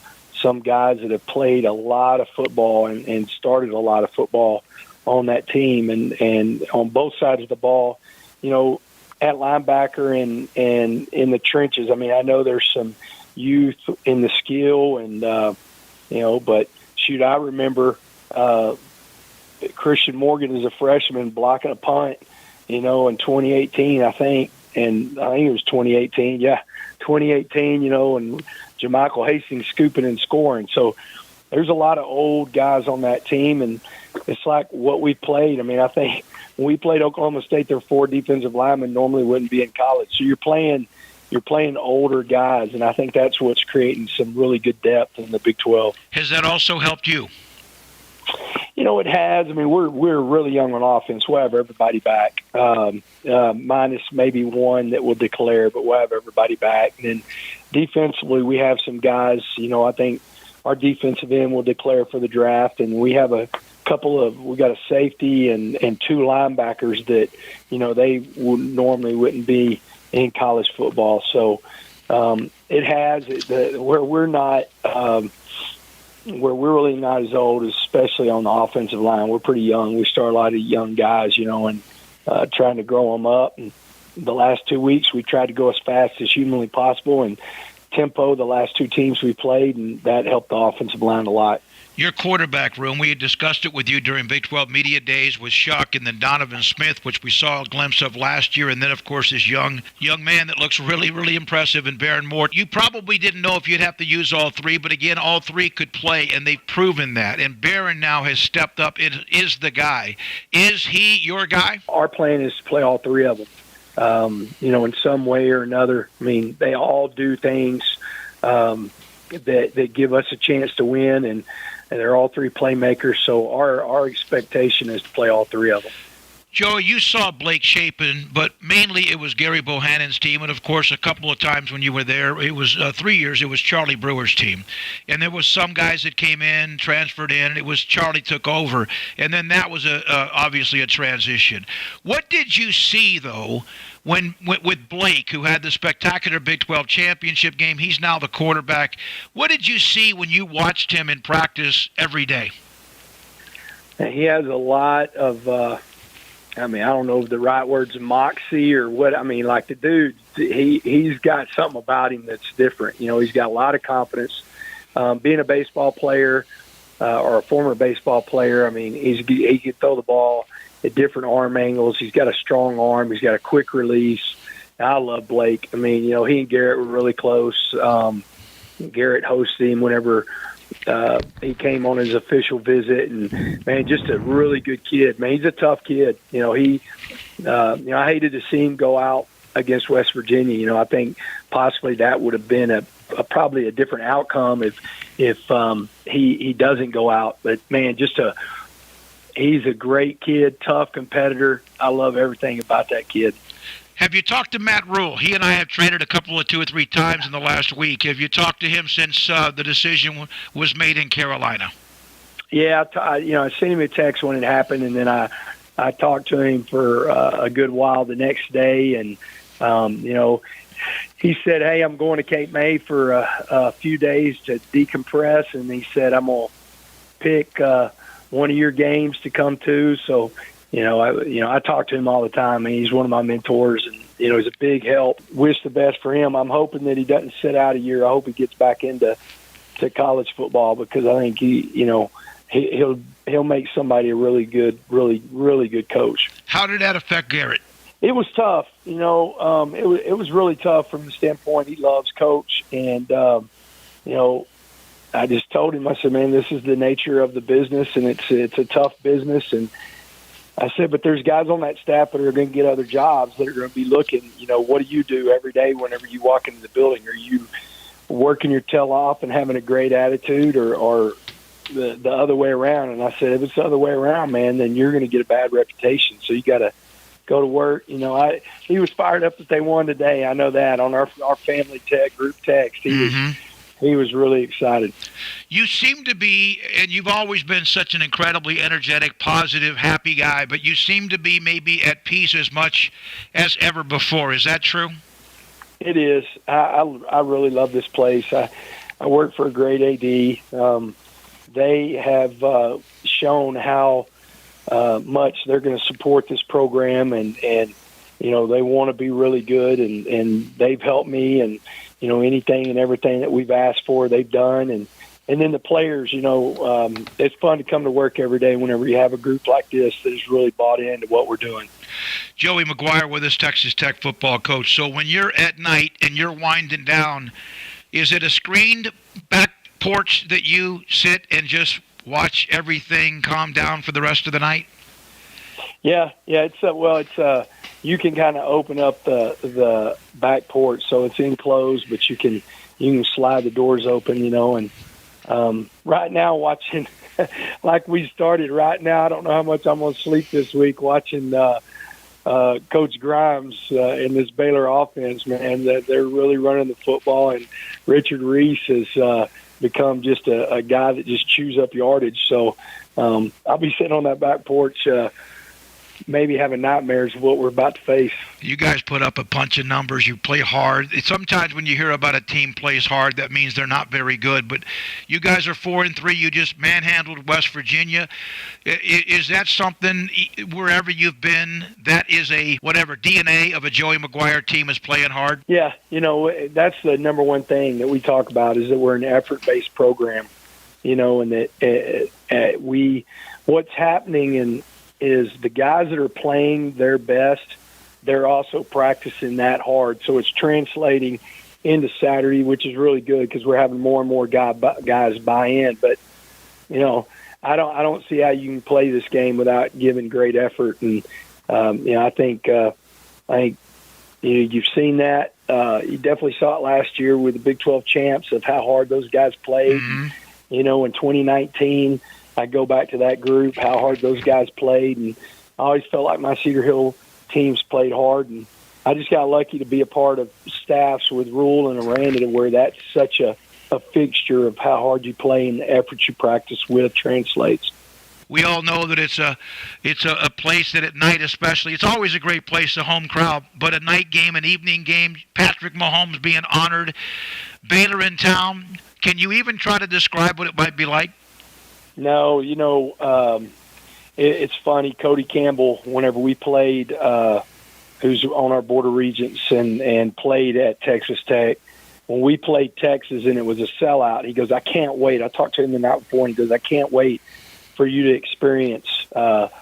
guys that have played a lot of football and started a lot of football on that team, and on both sides of the ball. At linebacker and in the trenches. I mean, I know there's some youth in the skill, and but shoot, I remember. Christian Morgan is a freshman blocking a punt, in 2018, I think, and I think it was 2018. Yeah, 2018. And JaMychal Hastings scooping and scoring. So there's a lot of old guys on that team, and it's like what we played. I mean, I think when we played Oklahoma State, their 4 defensive linemen normally wouldn't be in college. So you're playing older guys, and I think that's what's creating some really good depth in the Big 12. Has that also helped you? It has. I mean, we're really young on offense. We'll have everybody back, minus maybe one that will declare, but we'll have everybody back. And then defensively, we have some guys. I think our defensive end will declare for the draft, and we have we got a safety and 2 linebackers that, they wouldn't be in college football. So it has where we're not. Where we're really not as old, especially on the offensive line. We're pretty young. We start a lot of young guys, and trying to grow them up. And the last 2 weeks, we tried to go as fast as humanly possible and tempo the last 2 teams we played, and that helped the offensive line a lot. Your quarterback room, we had discussed it with you during Big 12 Media Days with Shuck and then Donovan Smith, which we saw a glimpse of last year, and then, of course, this young man that looks really, really impressive in Baron Moore. You probably didn't know if you'd have to use all 3, but, again, all 3 could play, and they've proven that. And Baron now has stepped up and is the guy. Is he your guy? Our plan is to play all 3 of them, in some way or another. I mean, they all do things that give us a chance to win, and they're all 3 playmakers, so our expectation is to play all 3 of them. Joey, you saw Blake Shapen, but mainly it was Gary Bohannon's team, and of course a couple of times when you were there, it was 3 years, it was Charlie Brewer's team. And there was some guys that came in, transferred in, and it was Charlie took over, and then that was obviously a transition. What did you see, though, with Blake, who had the spectacular Big 12 championship game? He's now the quarterback. What did you see when you watched him in practice every day? He has a lot of, I don't know if the right word's moxie or what. I mean, like the dude, he's got something about him that's different. He's got a lot of confidence. Being a baseball player or a former baseball player, I mean, he can throw the ball at different arm angles. He's got a strong arm. He's got a quick release. I love Blake. I mean, he and Garrett were really close. Garrett hosted him whenever he came on his official visit, and man, just a really good kid. Man, he's a tough kid. I hated to see him go out against West Virginia. I think possibly that would have been probably a different outcome if he doesn't go out. But man, he's a great kid, tough competitor. I love everything about that kid. Have you talked to Matt Rule? He and I have traded a couple of 2 or 3 times in the last week. Have you talked to him since the decision was made in Carolina? Yeah, I sent him a text when it happened, and then I talked to him for a good while the next day, and he said, "Hey, I'm going to Cape May for a few days to decompress," and he said, "I'm gonna pick one of your games to come to." So. I talk to him all the time, and he's one of my mentors, and he's a big help. Wish the best for him. I'm hoping that he doesn't sit out a year. I hope he gets back into college football, because I think he'll make somebody a really good coach. How did that affect Garrett? It was tough. It was really tough from the standpoint he loves Coach, and I just told him, I said, "Man, this is the nature of the business, and it's a tough business." And I said, but there's guys on that staff that are going to get other jobs that are going to be looking, what do you do every day whenever you walk into the building? Are you working your tail off and having a great attitude, or the other way around? And I said, if it's the other way around, man, then you're going to get a bad reputation. So you got to go to work. He was fired up that they won today. I know that on our family group text. He was really excited. You seem to be, and you've always been such an incredibly energetic, positive, happy guy, but you seem to be maybe at peace as much as ever before. Is that true? It is. I really love this place. I work for a great AD. They have shown how much they're going to support this program, and they want to be really good, and they've helped me, and anything and everything that we've asked for, they've done. And then the players, it's fun to come to work every day whenever you have a group like this that is really bought into what we're doing. Joey McGuire with us, Texas Tech football coach. So when you're at night and you're winding down, is it a screened back porch that you sit and just watch everything calm down for the rest of the night? Yeah. It's you can kind of open up the back porch, so it's enclosed, but you can slide the doors open, and right now watching, like we started right now. I don't know how much I'm going to sleep this week watching Coach Grimes in this Baylor offense. Man, that they're really running the football, and Richard Reese has become just a guy that just chews up yardage. So I'll be sitting on that back porch, maybe having nightmares of what we're about to face. You guys put up a bunch of numbers. You play hard. Sometimes when you hear about a team plays hard, that means they're not very good. But you guys are 4-3. You just manhandled West Virginia. Is that something, wherever you've been, that is a whatever DNA of a Joey McGuire team is playing hard? Yeah, that's the number one thing that we talk about, is that we're an effort-based program, and that what's happening is the guys that are playing their best, they're also practicing that hard. So it's translating into Saturday, which is really good because we're having more and more guys buy in. But, I don't see how you can play this game without giving great effort. And, I think you've seen that. You definitely saw it last year with the Big 12 champs of how hard those guys played. Mm-hmm. In 2019, I go back to that group, how hard those guys played, and I always felt like my Cedar Hill teams played hard, and I just got lucky to be a part of staffs with Rule and Aranda to where that's such a fixture of how hard you play and the effort you practice with translates. We all know that it's a place that at night especially, it's always a great place, the home crowd, but a night game, an evening game, Patrick Mahomes being honored, Baylor in town. Can you even try to describe what it might be like? No, it's funny. Cody Campbell, whenever we played, who's on our Board of Regents and played at Texas Tech, when we played Texas and it was a sellout, he goes, I can't wait. I talked to him the night before, and he goes, I can't wait for you to experience the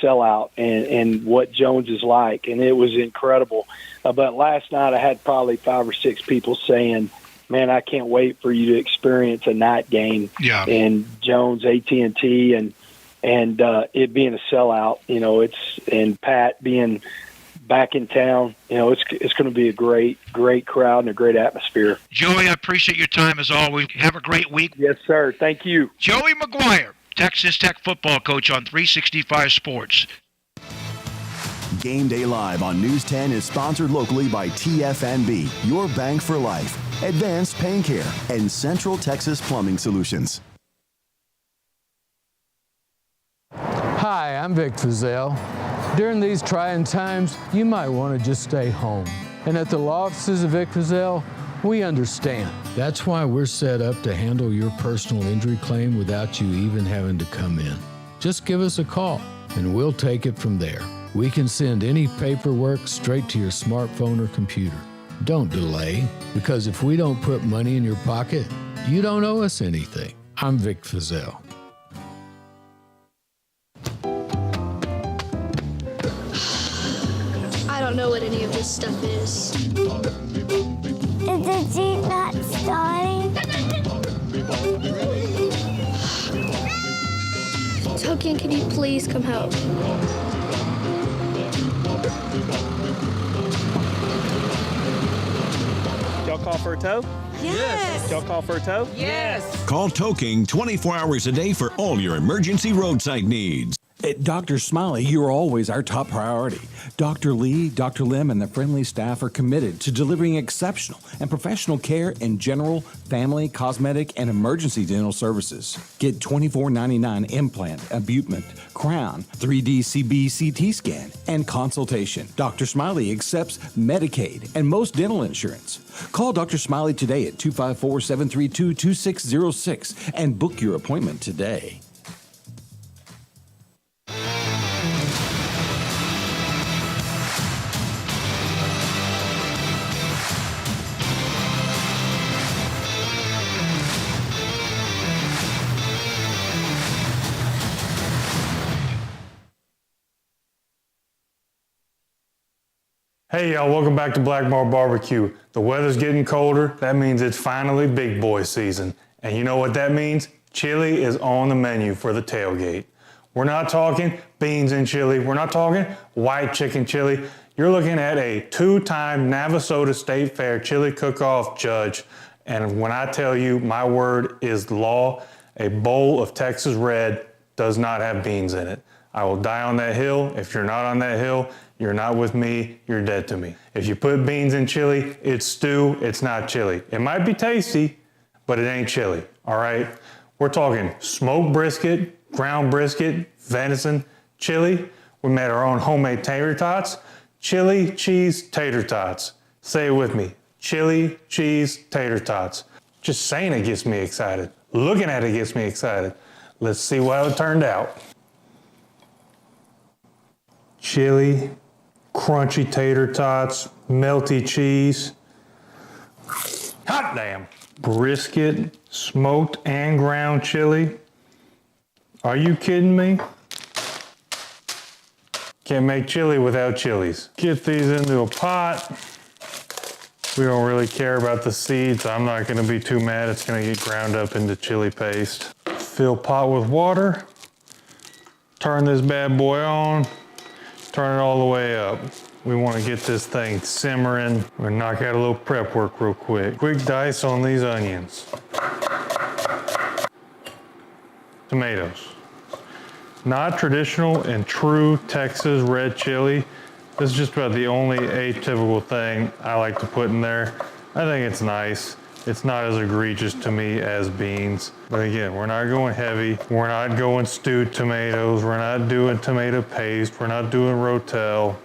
sellout and what Jones is like. And it was incredible. But last night I had probably 5 or 6 people saying, man, I can't wait for you to experience a night game. Yeah. And Jones, AT&T, and it being a sellout, and Pat being back in town, it's going to be a great crowd and a great atmosphere. Joey, I appreciate your time as always. Have a great week. Yes, sir. Thank you. Joey McGuire, Texas Tech football coach on 365 Sports. Game Day Live on News 10 is sponsored locally by TFNB, your bank for life, Advanced Pain Care, and Central Texas Plumbing Solutions. Hi, I'm Vic Fazell. During these trying times, you might want to just stay home. And at the law offices of Vic Fazell, we understand. That's why we're set up to handle your personal injury claim without you even having to come in. Just give us a call, and we'll take it from there. We can send any paperwork straight to your smartphone or computer. Don't delay, because if we don't put money in your pocket, you don't owe us anything. I'm Vic Fazell. I don't know what any of this stuff is. Is the Jeep not starting? Token, can you please come help? Y'all call for a tow? Yes. Y'all call for a tow? Yes. Call Tow King 24 hours a day for all your emergency roadside needs. At Dr. Smiley, you're always our top priority. Dr. Lee, Dr. Lim, and the friendly staff are committed to delivering exceptional and professional care in general, family, cosmetic, and emergency dental services. Get $24.99 implant, abutment, crown, 3D CB CT scan, and consultation. Dr. Smiley accepts Medicaid and most dental insurance. Call Dr. Smiley today at 254-732-2606 and book your appointment today. Hey y'all, welcome back to Black Bar Barbecue. The weather's getting colder. That means it's finally big boy season. And you know what that means? Chili is on the menu for the tailgate. We're not talking beans and chili. We're not talking white chicken chili. You're looking at a 2-time Navasota State Fair chili cook-off judge. And when I tell you my word is law, a bowl of Texas Red does not have beans in it. I will die on that hill. If you're not on that hill, you're not with me, you're dead to me. If you put beans in chili, it's stew, it's not chili. It might be tasty, but it ain't chili, all right? We're talking smoked brisket, ground brisket, venison, chili. We made our own homemade tater tots, chili, cheese, tater tots. Say it with me, chili, cheese, tater tots. Just saying it gets me excited. Looking at it gets me excited. Let's see how it turned out. Chili, crunchy tater tots, melty cheese. Hot damn. Brisket, smoked and ground chili. Are you kidding me? Can't make chili without chilies. Get these into a pot. We don't really care about the seeds. I'm not gonna be too mad. It's gonna get ground up into chili paste. Fill pot with water. Turn this bad boy on. Turn it all the way up. We want to get this thing simmering. We're gonna knock out a little prep work real quick. Quick dice on these onions. Tomatoes. Not traditional and true Texas red chili. This is just about the only atypical thing I like to put in there. I think it's nice. It's not as egregious to me as beans. But again, we're not going heavy. We're not going stewed tomatoes. We're not doing tomato paste. We're not doing rotel.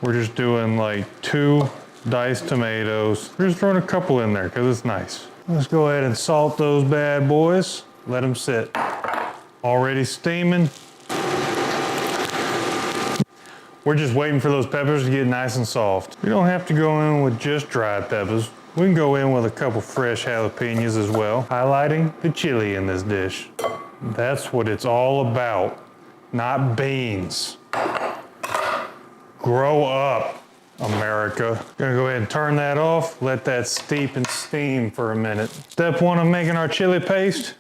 We're just doing like 2 diced tomatoes. We're just throwing a couple in there because it's nice. Let's go ahead and salt those bad boys. Let them sit. Already steaming. We're just waiting for those peppers to get nice and soft. We don't have to go in with just dried peppers. We can go in with a couple fresh jalapenos as well, highlighting the chili in this dish. That's what it's all about, not beans. Grow up, America. Gonna go ahead and turn that off, let that steep and steam for a minute. Step 1 of making our chili paste,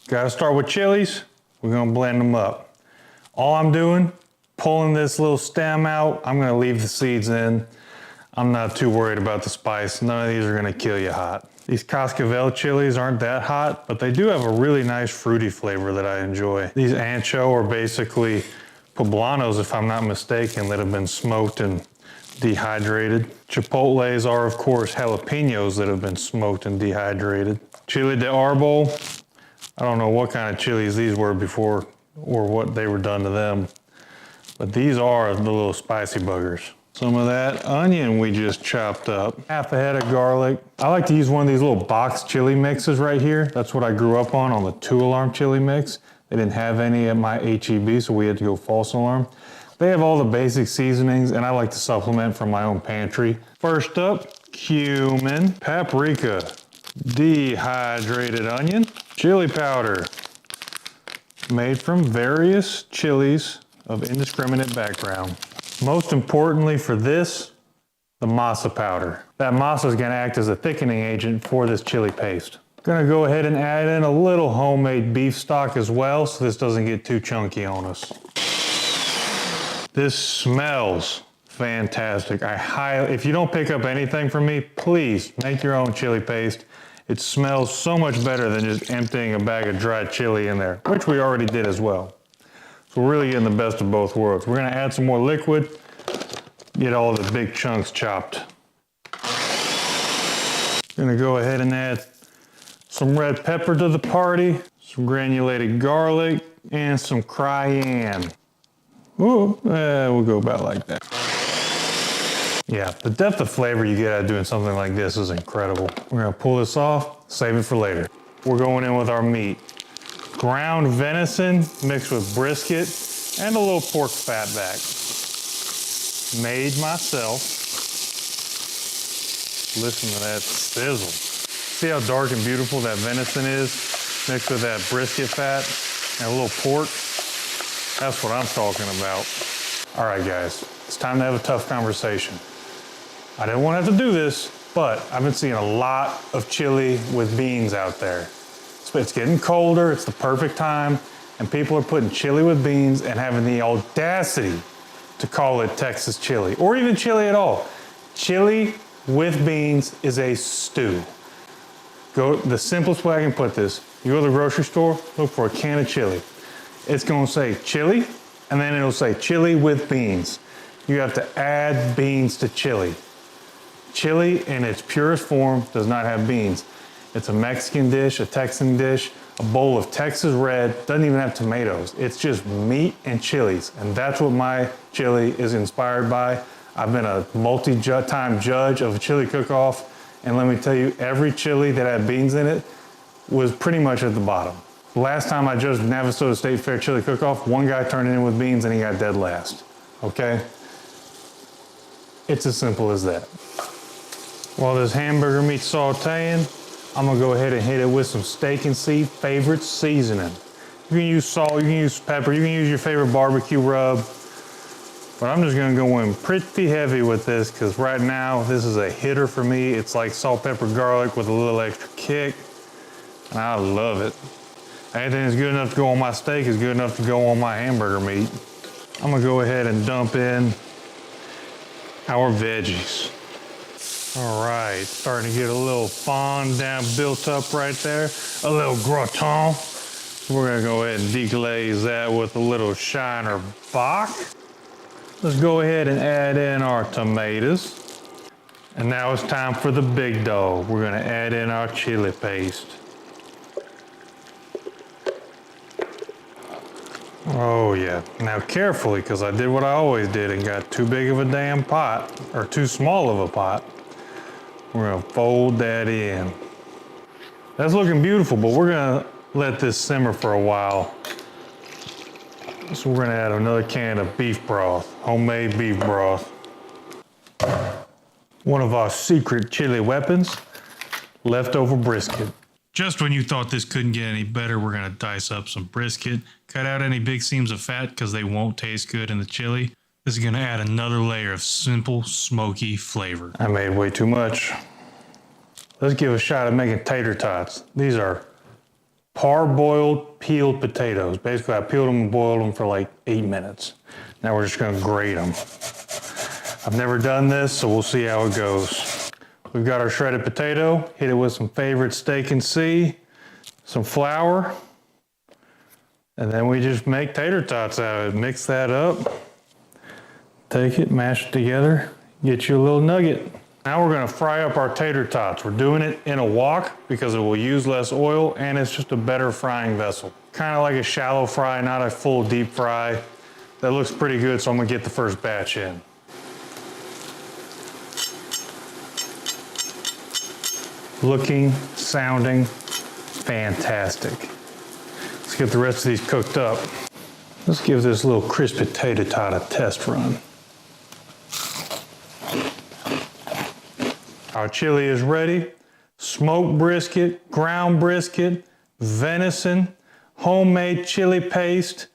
gotta start with chilies. We're gonna blend them up. All I'm doing, pulling this little stem out, I'm gonna leave the seeds in. I'm not too worried about the spice. None of these are gonna kill you hot. These Cascabel chilies aren't that hot, but they do have a really nice fruity flavor that I enjoy. These ancho are basically poblanos, if I'm not mistaken, that have been smoked and dehydrated. Chipotles are, of course, jalapenos that have been smoked and dehydrated. Chile de arbol, I don't know what kind of chilies these were before or what they were done to them, but these are the little spicy buggers. Some of that onion we just chopped up. Half a head of garlic. I like to use one of these little box chili mixes right here. That's what I grew up on the 2-alarm chili mix. They didn't have any at my HEB, so we had to go false alarm. They have all the basic seasonings, and I like to supplement from my own pantry. First up, cumin, paprika, dehydrated onion, chili powder, made from various chilies of indiscriminate background. Most importantly for this, the masa powder. That masa is gonna act as a thickening agent for this chili paste. Gonna go ahead and add in a little homemade beef stock as well so this doesn't get too chunky on us. This smells fantastic. If you don't pick up anything from me, please make your own chili paste. It smells so much better than just emptying a bag of dried chili in there, which we already did as well. So we're really getting the best of both worlds. We're gonna add some more liquid, get all the big chunks chopped. Gonna go ahead and add some red pepper to the party, some granulated garlic, and some cayenne. Ooh, we'll go about like that. Yeah, the depth of flavor you get out of doing something like this is incredible. We're gonna pull this off, save it for later. We're going in with our meat. Ground venison mixed with brisket and a little pork fat back. Made myself. Listen to that sizzle. See how dark and beautiful that venison is mixed with that brisket fat and a little pork? That's what I'm talking about. All right, guys, It's time to have a tough conversation. I didn't want to have to do this, but I've been seeing a lot of chili with beans out there. It's getting colder, it's the perfect time, and people are putting chili with beans and having the audacity to call it Texas chili, or even chili at all. Chili with beans is a stew. The simplest way I can put this, you go to the grocery store, look for a can of chili. It's gonna say chili, and then it'll say chili with beans. You have to add beans to chili. Chili in its purest form does not have beans. It's a Mexican dish, a Texan dish, a bowl of Texas red, doesn't even have tomatoes. It's just meat and chilies, and that's what my chili is inspired by. I've been a multi-time judge of a chili cook-off, and let me tell you, every chili that had beans in it was pretty much at the bottom. Last time I judged Navasota State Fair chili cook-off, one guy turned it in with beans and he got dead last, okay? It's as simple as that. While this hamburger meat's sauteing, I'm gonna go ahead and hit it with some Steak and Sea favorite seasoning. You can use salt, you can use pepper, you can use your favorite barbecue rub, but I'm just gonna go in pretty heavy with this because right now this is a hitter for me. It's like salt, pepper, garlic with a little extra kick, and I love it. Anything that's good enough to go on my steak is good enough to go on my hamburger meat. I'm gonna go ahead and dump in our veggies. All right, starting to get a little fond down built up right there, a little gratin. We're gonna go ahead and deglaze that with a little Shiner Bock. Let's go ahead and add in our tomatoes. And now it's time for the big dog. We're gonna add in our chili paste. Oh yeah, now carefully, because I did what I always did and got too big of a damn pot, or too small of a pot. We're gonna fold that in. That's looking beautiful, but we're gonna let this simmer for a while. So we're gonna add another can of beef broth, homemade beef broth. One of our secret chili weapons, leftover brisket. Just when you thought this couldn't get any better, we're gonna dice up some brisket, cut out any big seams of fat because they won't taste good in the chili. This is gonna add another layer of simple, smoky flavor. I made way too much. Let's give a shot at making tater tots. These are parboiled, peeled potatoes. Basically, I peeled them and boiled them for like 8 minutes. Now we're just gonna grate them. I've never done this, so we'll see how it goes. We've got our shredded potato, hit it with some favorite Steak and Sea, some flour, and then we just make tater tots out of it. Mix that up. Take it, mash it together, get you a little nugget. Now we're gonna fry up our tater tots. We're doing it in a wok because it will use less oil and it's just a better frying vessel. Kind of like a shallow fry, not a full deep fry. That looks pretty good, so I'm gonna get the first batch in. Looking, sounding fantastic. Let's get the rest of these cooked up. Let's give this little crispy tater tot a test run. Our chili is ready. Smoked brisket, ground brisket, venison, homemade chili paste.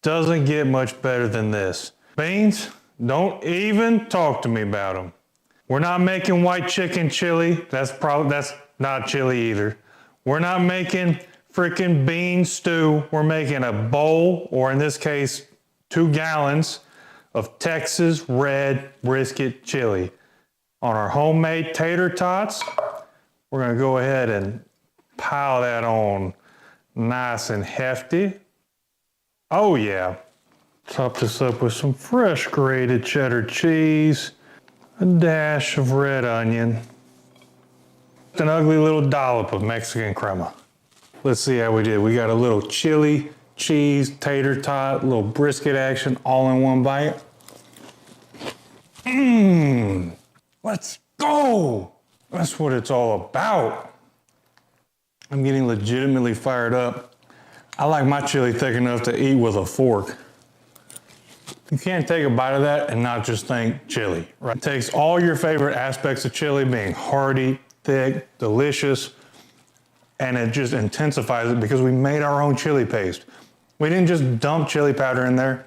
Doesn't get much better than this. Beans, don't even talk to me about them. We're not making white chicken chili. That's not chili either. We're not making freaking bean stew. We're making a bowl, or in this case, 2 gallons of Texas red brisket chili. On our homemade tater tots, we're gonna go ahead and pile that on nice and hefty. Oh yeah. Top this up with some fresh grated cheddar cheese, a dash of red onion, an ugly little dollop of Mexican crema. Let's see how we did. We got a little chili, cheese, tater tot, a little brisket action all in one bite. Let's go. That's what it's all about. I'm getting legitimately fired up. I like my chili thick enough to eat with a fork. You can't take a bite of that and not just think chili, right? It takes all your favorite aspects of chili, being hearty, thick, delicious, and it just intensifies it because we made our own chili paste. We didn't just dump chili powder in there.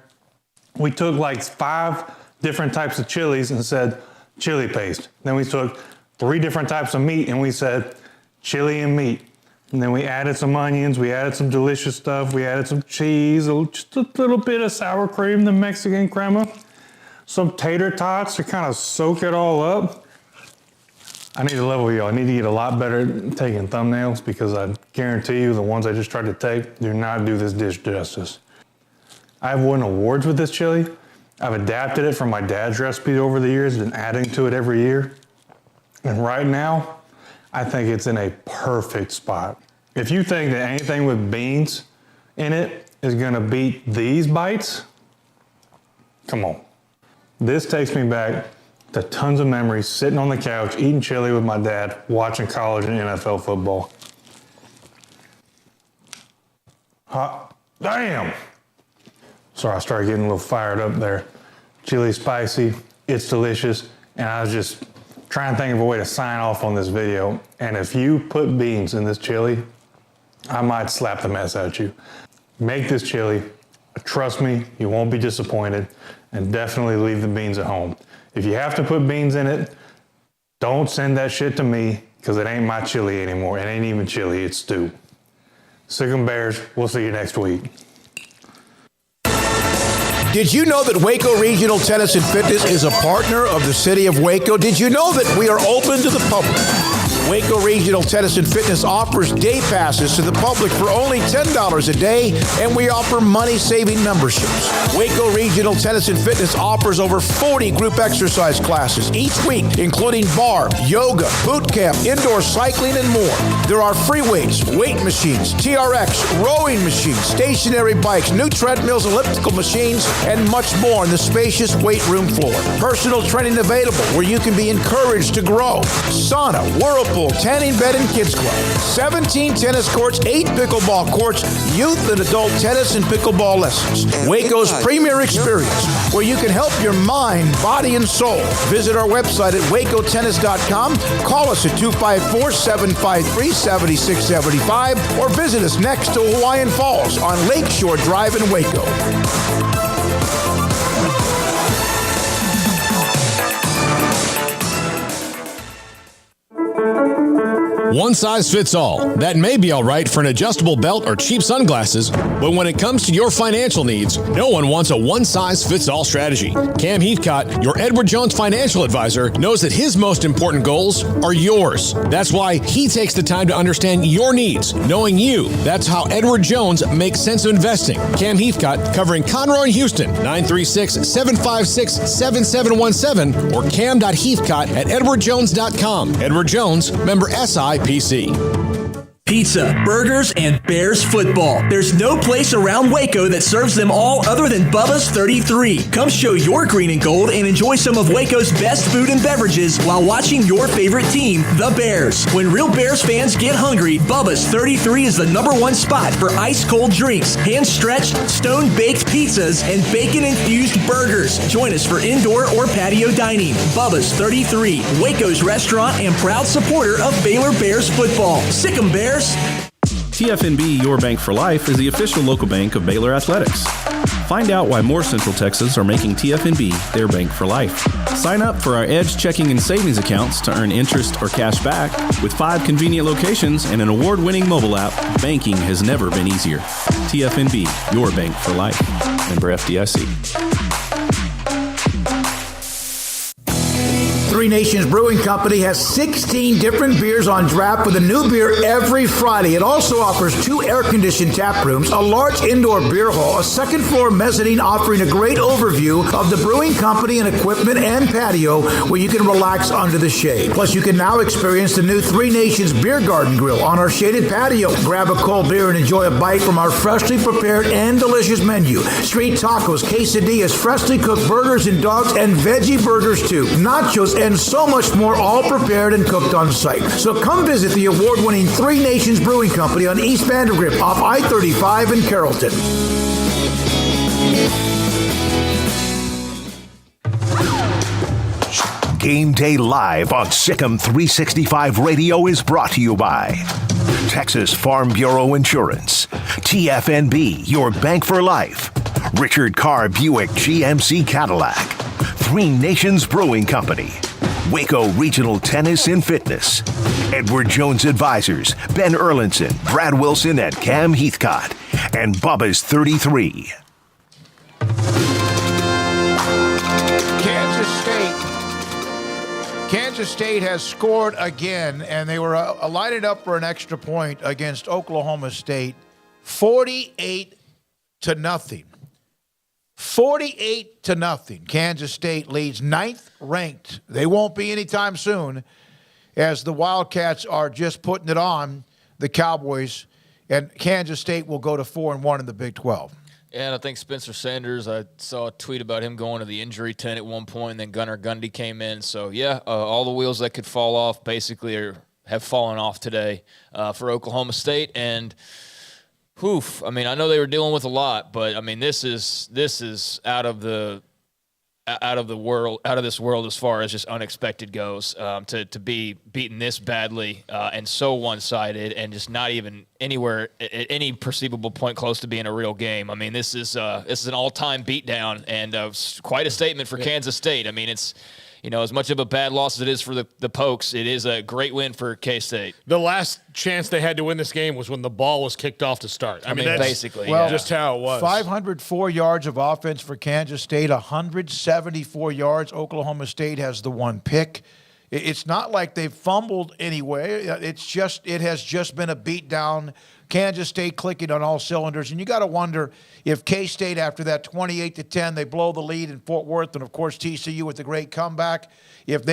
We took like 5 different types of chilies and said chili paste. Then we took 3 different types of meat and we said chili and meat. And then we added some onions, we added some delicious stuff, we added some cheese, just a little bit of sour cream, the Mexican crema, some tater tots to kind of soak it all up. I need to level you. I need to get a lot better at taking thumbnails because I guarantee you the ones I just tried to take do not do this dish justice. I've won awards with this chili. I've adapted it from my dad's recipe over the years, been adding to it every year. And right now, I think it's in a perfect spot. If you think that anything with beans in it is gonna beat these bites, come on. This takes me back to tons of memories sitting on the couch, eating chili with my dad, watching college and NFL football. Hot damn. Sorry, I started getting a little fired up there. Chili spicy, it's delicious, and I was just trying to think of a way to sign off on this video. And if you put beans in this chili, I might slap the mess out you. Make this chili. Trust me, you won't be disappointed, and definitely leave the beans at home. If you have to put beans in it, don't send that shit to me because it ain't my chili anymore. It ain't even chili, it's stew. Sick 'em Bears, we'll see you next week. Did you know that Waco Regional Tennis and Fitness is a partner of the city of Waco? Did you know that we are open to the public? Waco Regional Tennis and Fitness offers day passes to the public for only $10 a day, and we offer money-saving memberships. Waco Regional Tennis and Fitness offers over 40 group exercise classes each week, including bar, yoga, boot camp, indoor cycling, and more. There are free weights, weight machines, TRX, rowing machines, stationary bikes, new treadmills, elliptical machines, and much more on the spacious weight room floor. Personal training available where you can be encouraged to grow. Sauna, whirlpool, tanning bed, and kids club. 17 tennis courts, 8 pickleball courts, youth and adult tennis and pickleball lessons. Waco's premier experience where you can help your mind, body, and soul. Visit our website at wacotennis.com. Call us at 254-753-7675 or visit us next to Hawaiian Falls on Lakeshore Drive in Waco. One size fits all. That may be all right for an adjustable belt or cheap sunglasses, but when it comes to your financial needs, no one wants a one-size-fits-all strategy. Cam Heathcott, your Edward Jones financial advisor, knows that his most important goals are yours. That's why he takes the time to understand your needs, knowing you. That's how Edward Jones makes sense of investing. Cam Heathcott, covering Conroe and Houston, 936-756-7717 or cam.heathcott@edwardjones.com. Edward Jones, member SIPC. Pizza, burgers, and Bears football. There's no place around Waco that serves them all other than Bubba's 33. Come show your green and gold and enjoy some of Waco's best food and beverages while watching your favorite team, the Bears. When real Bears fans get hungry, Bubba's 33 is the #1 spot for ice-cold drinks, hand-stretched, stone-baked pizzas, and bacon-infused burgers. Join us for indoor or patio dining. Bubba's 33, Waco's restaurant and proud supporter of Baylor Bears football. Sick 'em Bears. TFNB Your Bank for Life is the official local bank of Baylor Athletics. Find out why more Central Texas are making TFNB their bank for life. Sign up for our Edge checking and savings accounts to earn interest or cash back. With 5 convenient locations and an award-winning mobile app, banking has never been easier. TFNB Your Bank for Life. Member FDIC. Three Nations Brewing Company has 16 different beers on draft with a new beer every Friday. It also offers 2 air-conditioned tap rooms, a large indoor beer hall, a second-floor mezzanine offering a great overview of the brewing company and equipment and patio where you can relax under the shade. Plus, you can now experience the new Three Nations Beer Garden Grill on our shaded patio. Grab a cold beer and enjoy a bite from our freshly prepared and delicious menu. Street tacos, quesadillas, freshly cooked burgers and dogs, and veggie burgers too. Nachos and so much more, all prepared and cooked on site. So come visit the award-winning Three Nations Brewing Company on East Vandergrift off I-35 in Carrollton. Game Day Live on Sikkim 365 Radio is brought to you by Texas Farm Bureau Insurance, TFNB, Your Bank for Life, Richard Carr Buick GMC Cadillac, Green Nations Brewing Company, Waco Regional Tennis and Fitness, Edward Jones Advisors, Ben Erlinson, Brad Wilson, and Cam Heathcott, and Bubba's 33. Kansas State has scored again, and they were lining up for an extra point against Oklahoma State, 48-0. 48-0. Kansas State leads, 9th ranked. They won't be anytime soon, as the Wildcats are just putting it on the Cowboys, and Kansas State will go to 4-1 in the Big 12. Yeah, and I think Spencer Sanders, I saw a tweet about him going to the injury tent at one point, and then Gunnar Gundy came in. So, yeah, all the wheels that could fall off basically have fallen off today for Oklahoma State. And, I mean, I know they were dealing with a lot, but, I mean, this is out of this world as far as just unexpected goes, to be beaten this badly and so one-sided and just not even anywhere at any perceivable point close to being a real game. I mean, this is an all-time beatdown and quite a statement for Kansas State. I mean, it's, as much of a bad loss as it is for the Pokes, it is a great win for K-State. The last chance they had to win this game was when the ball was kicked off to start. I mean that's basically just how it was. 504 yards of offense for Kansas State, 174 yards. Oklahoma State has the one pick. It's not like they've fumbled anyway. It has just been a beatdown. Kansas State clicking on all cylinders. And you got to wonder if K-State, after that 28-10, they blow the lead in Fort Worth, and, of course, TCU with the great comeback. If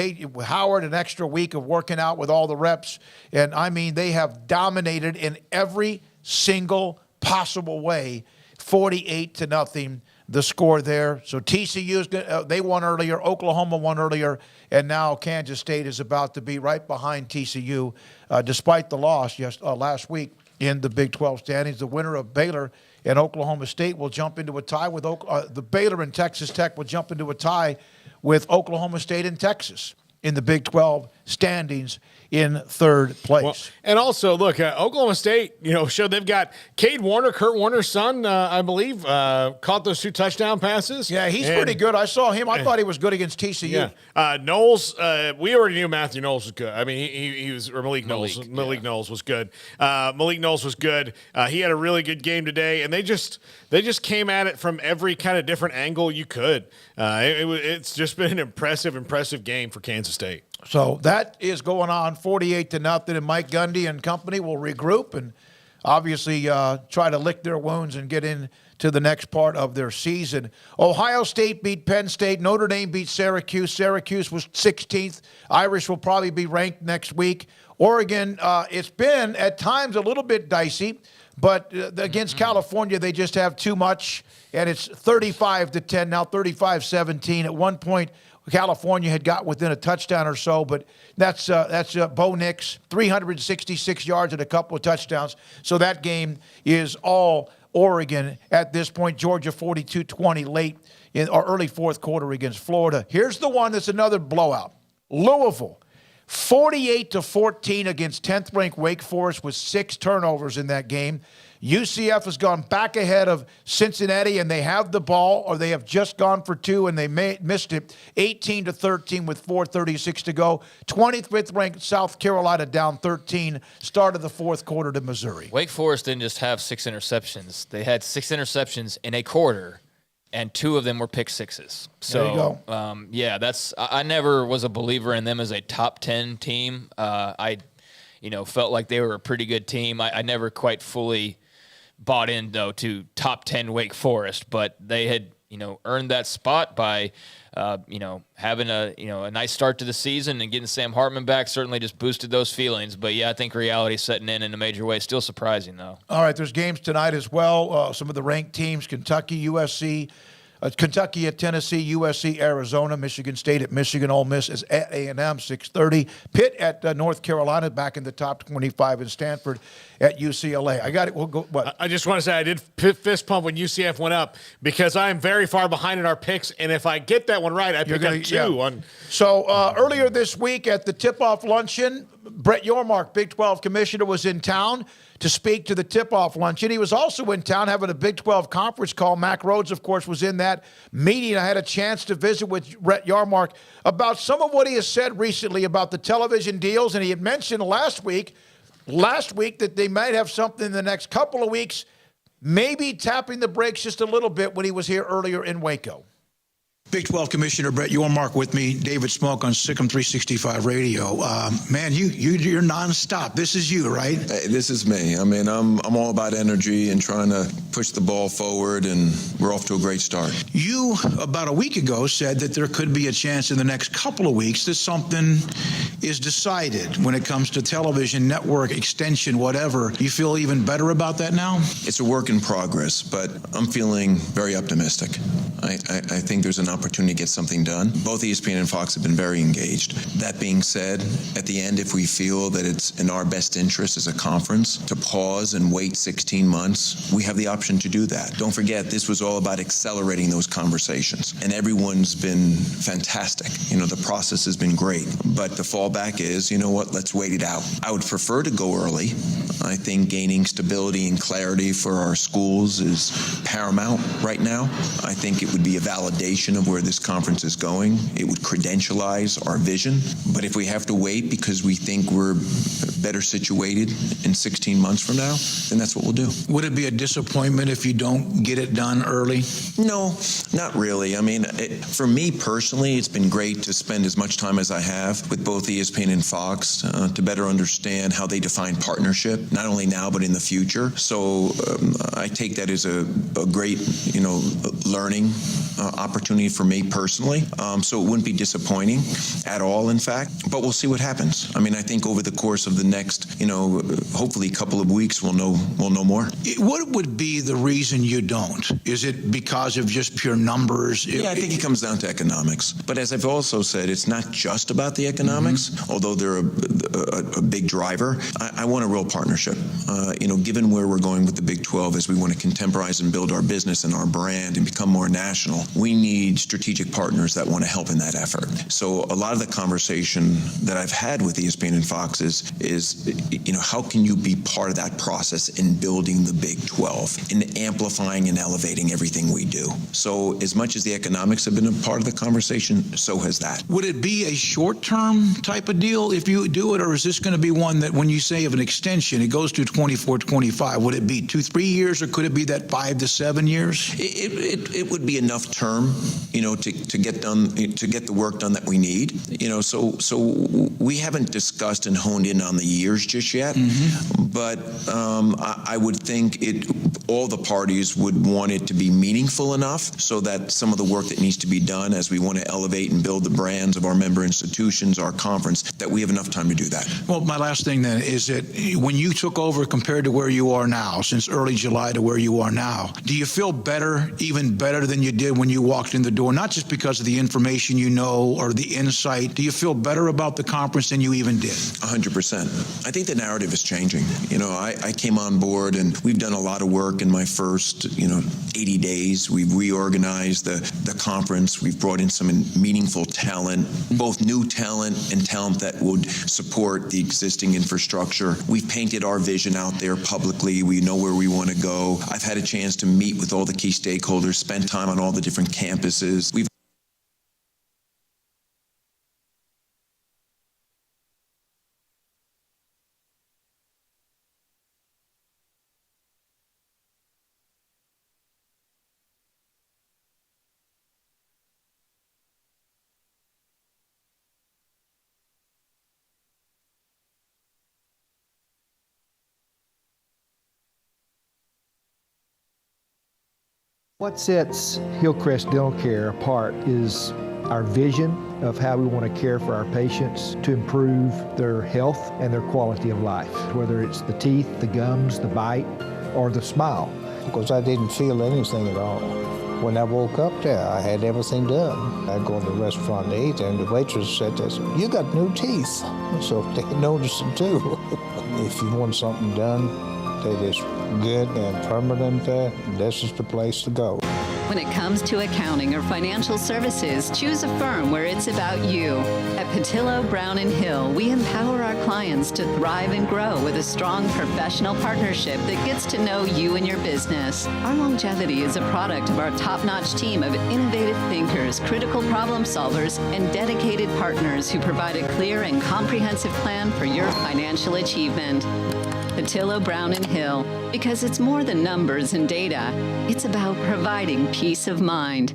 Howard, an extra week of working out with all the reps, and, I mean, they have dominated in every single possible way, 48-0, the score there. So TCU, they won earlier, Oklahoma won earlier, and now Kansas State is about to be right behind TCU, despite the loss last week in the Big 12 standings. The winner of Baylor and Oklahoma State will jump into a tie with the Baylor and Texas Tech will jump into a tie with Oklahoma State and Texas in the Big 12 standings in third place. Well, and also, look, Oklahoma State, showed they've got Cade Warner, Kurt Warner's son, I believe, caught those 2 touchdown passes. Yeah, he's pretty good. I saw him. I thought he was good against TCU. Yeah. Knowles, we already knew Matthew Knowles was good. I mean, he was, or Malik Knowles. Malik Knowles was good. Malik Knowles was good. He had a really good game today, and they just came at it from every kind of different angle you could. It's just been an impressive game for Kansas State. So that is going on 48-0, and Mike Gundy and company will regroup and obviously try to lick their wounds and get into the next part of their season. Ohio State beat Penn State. Notre Dame beat Syracuse. Syracuse was 16th. Irish will probably be ranked next week. Oregon, it's been at times a little bit dicey, but against California, they just have too much, and it's 35-10, now 35-17. At one point, California had got within a touchdown or so, but that's Bo Nix, 366 yards and a couple of touchdowns. So that game is all Oregon at this point. Georgia 42-20 late in or early fourth quarter against Florida. Here's the one that's another blowout. Louisville, 48-14 against 10th ranked Wake Forest with 6 turnovers in that game. UCF has gone back ahead of Cincinnati, and they have the ball, or they have just gone for 2, and they missed it, 18-13 with 4:36 to go. 25th ranked South Carolina down 13, start of the fourth quarter to Missouri. Wake Forest didn't just have 6 interceptions. They had 6 interceptions in a quarter, and 2 of them were pick sixes. So, there you go. I never was a believer in them as a top 10 team. I felt like they were a pretty good team. I never quite fully bought in, though, to top 10 Wake Forest, but they had, earned that spot by, having a nice start to the season, and getting Sam Hartman back certainly just boosted those feelings. But, yeah, I think reality's setting in a major way. Still surprising, though. All right, there's games tonight as well. Some of the ranked teams, Kentucky, USC, Kentucky at Tennessee, USC, Arizona, Michigan State at Michigan, Ole Miss is at A&M, 6:30. Pitt at North Carolina, back in the top 25, and Stanford at UCLA. I got it. We'll go. What? I just want to say I did fist pump when UCF went up, because I am very far behind in our picks, and if I get that one right, I pick up 2 on. So earlier this week at the tip-off luncheon, Brett Yormark, Big 12 commissioner, was in town to speak to the tip-off luncheon. He was also in town having a Big 12 conference call. Mack Rhodes, of course, was in that meeting. I had a chance to visit with Brett Yormark about some of what he has said recently about the television deals, and he had mentioned last week that they might have something in the next couple of weeks, maybe tapping the brakes just a little bit when he was here earlier in Waco. Big 12 Commissioner Brett Yormark with me, David Smoak on Sikkim 365 Radio. Man, you're nonstop. This is you, right? Hey, this is me. I mean, I'm all about energy and trying to push the ball forward, and we're off to a great start. You, about a week ago, said that there could be a chance in the next couple of weeks that something is decided when it comes to television, network, extension, whatever. You feel even better about that now? It's a work in progress, but I'm feeling very optimistic. I think there's an opportunity to get something done. Both ESPN and Fox have been very engaged. That being said, at the end, if we feel that it's in our best interest as a conference to pause and wait 16 months, we have the option to do that. Don't forget, this was all about accelerating those conversations, and everyone's been fantastic. You know, the process has been great, but the fallback is, you know what, let's wait it out. I would prefer to go early. I think gaining stability and clarity for our schools is paramount right now. I think it would be a validation of where this conference is going. It would credentialize our vision. But if we have to wait because we think we're better situated in 16 months from now, then that's what we'll do. Would it be a disappointment if you don't get it done early? No, not really. I mean, for me personally, it's been great to spend as much time as I have with both ESPN and Fox to better understand how they define partnership, not only now but in the future. So I take that as a great, learning opportunity for me personally. So it wouldn't be disappointing at all, in fact. But we'll see what happens. I mean, I think over the course of the next, hopefully a couple of weeks, we'll know more. What would be the reason you don't? Is it because of just pure numbers? Yeah, I think it comes down to economics. But as I've also said, it's not just about the economics, although they're a big driver. I want a real partnership. Given where we're going with the Big 12, as we want to contemporize and build our business and our brand and become more national, we need strategic partners that want to help in that effort. So a lot of the conversation that I've had with ESPN and Fox is how can you be part of that process in building the Big 12, in amplifying and elevating everything we do. So as much as the economics have been a part of the conversation, so has that. Would it be a short-term type of deal if you do it, or is this going to be one that when you say of an extension, it goes to 24-25? Would it be 2-3 years, or could it be that 5 to 7 years? It would be enough term, to get done, to get the work done that we need. So we haven't discussed and honed in on the years just yet, but I would think all the parties would want it to be meaningful enough so that some of the work that needs to be done as we want to elevate and build the brands of our member institutions, our conference, that we have enough time to do that. Well, my last thing then is that when you took over compared to where you are now, since early July to where you are now, do you feel better, even better than you did when you walked in the door? Not just because of the information you know or the insight. Do you feel better about the conference than you even did? 100%. I think the narrative is changing. I came on board and we've done a lot of work in my first, 80 days. We've reorganized the conference. We've brought in some meaningful talent, both new talent and talent that would support the existing infrastructure. We've painted our vision out there publicly. We know where we want to go. I've had a chance to meet with all the key stakeholders, spend time on all the different campuses. What sets Hillcrest Dental Care apart is our vision of how we want to care for our patients to improve their health and their quality of life, whether it's the teeth, the gums, the bite, or the smile. Because I didn't feel anything at all. When I woke up there, I had everything done. I go to the restaurant to eat, and the waitress said this, "You got new teeth." So they noticed it too. If you want something done that is good and permanent, this is the place to go. When it comes to accounting or financial services, choose a firm where it's about you. At Patillo, Brown & Hill, we empower our clients to thrive and grow with a strong professional partnership that gets to know you and your business. Our longevity is a product of our top-notch team of innovative thinkers, critical problem solvers, and dedicated partners who provide a clear and comprehensive plan for your financial achievement. Patillo, Brown & Hill, because it's more than numbers and data. It's about providing peace of mind.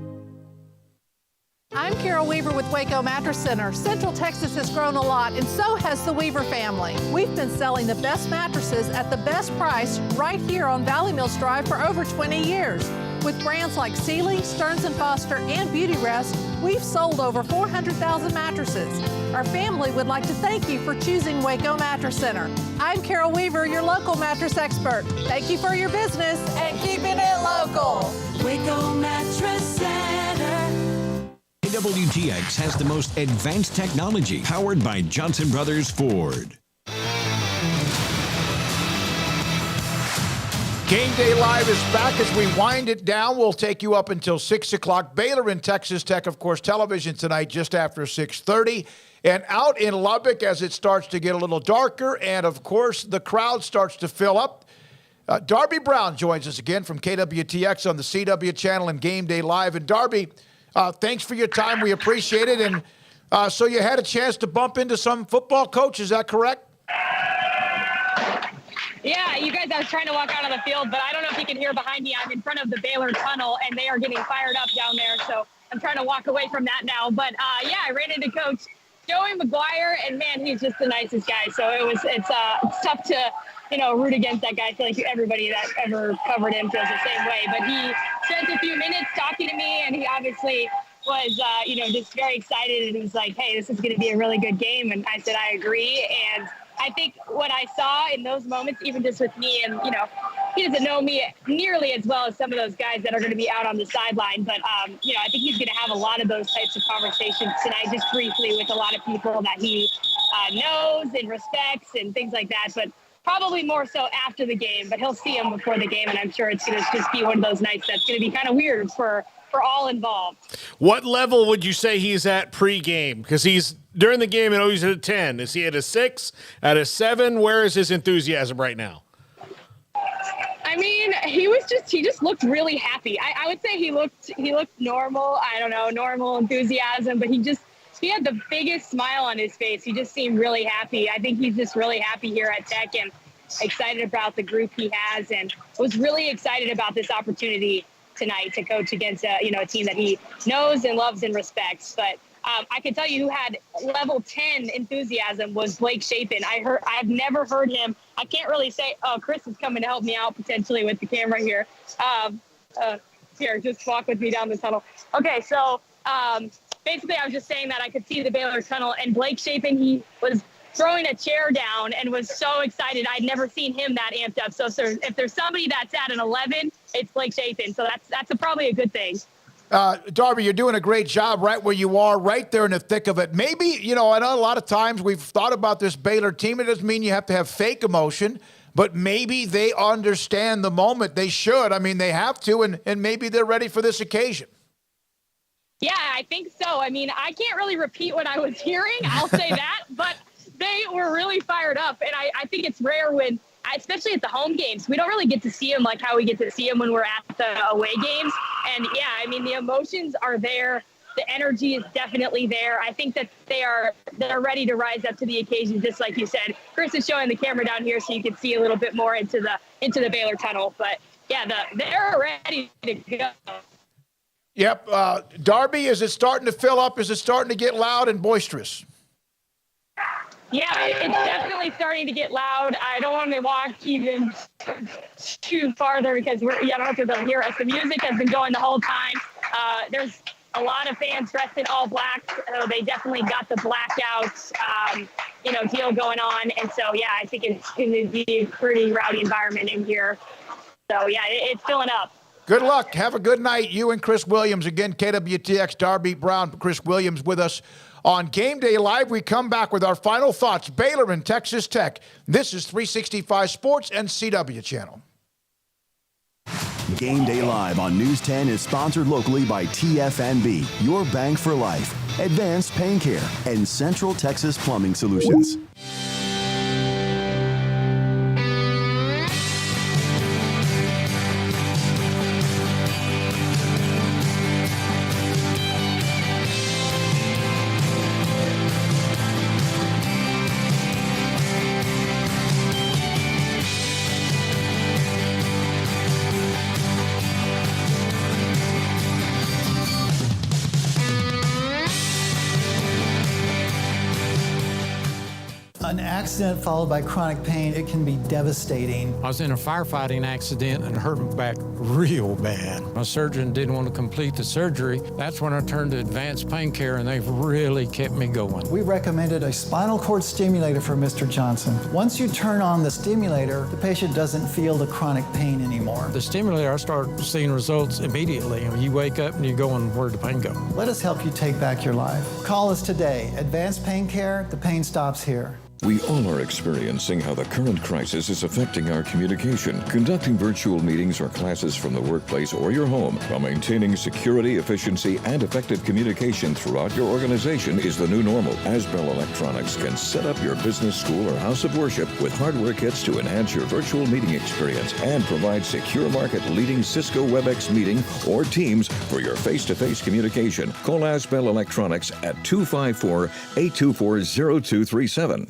I'm Carol Weaver with Waco Mattress Center. Central Texas has grown a lot, and so has the Weaver family. We've been selling the best mattresses at the best price right here on Valley Mills Drive for over 20 years. With brands like Sealy, Stearns & Foster, and Beauty Rest, we've sold over 400,000 mattresses. Our family would like to thank you for choosing Waco Mattress Center. I'm Carol Weaver, your local mattress expert. Thank you for your business and keeping it local. Waco Mattress Center. WTX has the most advanced technology powered by Johnson Brothers Ford. Game Day Live is back. As we wind it down, we'll take you up until 6 o'clock. Baylor and Texas Tech, of course, television tonight just after 6:30. And out in Lubbock as it starts to get a little darker and, of course, the crowd starts to fill up. Darby Brown joins us again from KWTX on the CW channel and Game Day Live. And Darby, thanks for your time. We appreciate it. And so you had a chance to bump into some football coach. Is that correct? Yeah, you guys, I was trying to walk out on the field, but I don't know if you can hear behind me. I'm in front of the Baylor tunnel, and they are getting fired up down there. So I'm trying to walk away from that now. But, yeah, I ran into Coach Joey McGuire, and, man, he's just the nicest guy. So it's tough to, root against that guy. I feel like everybody that ever covered him feels the same way. But he spent a few minutes talking to me, and he obviously was, just very excited. And he was like, hey, this is going to be a really good game. And I said, I agree. And I think what I saw in those moments, even just with me, and, he doesn't know me nearly as well as some of those guys that are going to be out on the sideline. But, I think he's going to have a lot of those types of conversations tonight, just briefly with a lot of people that he knows and respects and things like that. But probably more so after the game, but he'll see them before the game. And I'm sure it's going to just be one of those nights that's going to be kind of weird for all involved. What level would you say he's at pre-game? Because he's during the game and always at a 10. Is he at a 6, at a 7? Where is his enthusiasm right now? I mean, he just looked really happy. I would say he looked normal. I don't know, normal enthusiasm, but he had the biggest smile on his face. He just seemed really happy. I think he's just really happy here at Tech and excited about the group he has, and was really excited about this opportunity tonight to coach against a team that he knows and loves and respects. But I can tell you who had level 10 enthusiasm was Blake Shapen. I've never heard him. I can't really say, oh, Chris is coming to help me out potentially with the camera here. Here, just walk with me down the tunnel. Okay, so basically I was just saying that I could see the Baylor tunnel, and Blake Shapen, he was throwing a chair down and was so excited. I'd never seen him that amped up. So if there's somebody that's at an 11, it's Blake Shapen. So that's probably a good thing. Darby, you're doing a great job right where you are, right there in the thick of it. Maybe, I know a lot of times we've thought about this Baylor team. It doesn't mean you have to have fake emotion, but maybe they understand the moment. They should. I mean, they have to, and maybe they're ready for this occasion. Yeah, I think so. I mean, I can't really repeat what I was hearing. I'll say that, but they were really fired up. And I think it's rare when, especially at the home games, we don't really get to see them like how we get to see them when we're at the away games. And yeah, I mean, the emotions are there. The energy is definitely there. I think that they're ready to rise up to the occasion, just like you said. Chris is showing the camera down here so you can see a little bit more into the Baylor tunnel. But yeah, they're ready to go. Yep. Darby, is it starting to fill up? Is it starting to get loud and boisterous? Yeah, it's definitely starting to get loud. I don't want to walk even too farther because I don't know if you'll be able to hear us. The music has been going the whole time. There's a lot of fans dressed in all black. They definitely got the blackouts, deal going on. And so, yeah, I think it's going to be a pretty rowdy environment in here. So, yeah, it's filling up. Good luck. Have a good night. You and Chris Williams. Again, KWTX, Darby Brown, Chris Williams with us on Game Day Live. We come back with our final thoughts. Baylor and Texas Tech. This is 365 Sports and CW Channel. Game Day Live on News 10 is sponsored locally by TFNB, your bank for life, Advanced Pain Care, and Central Texas Plumbing Solutions. An accident followed by chronic pain, it can be devastating. I was in a firefighting accident and hurt my back real bad. My surgeon didn't want to complete the surgery. That's when I turned to Advanced Pain Care, and they've really kept me going. We recommended a spinal cord stimulator for Mr. Johnson. Once you turn on the stimulator, the patient doesn't feel the chronic pain anymore. The stimulator, I start seeing results immediately. You wake up and you're going, where'd the pain go? Let us help you take back your life. Call us today. Advanced Pain Care, the pain stops here. We all are experiencing how the current crisis is affecting our communication. Conducting virtual meetings or classes from the workplace or your home while maintaining security, efficiency, and effective communication throughout your organization is the new normal. Asbel Electronics can set up your business, school, or house of worship with hardware kits to enhance your virtual meeting experience and provide secure market-leading Cisco WebEx meeting or Teams for your face-to-face communication. Call Asbel Electronics at 254-824-0237.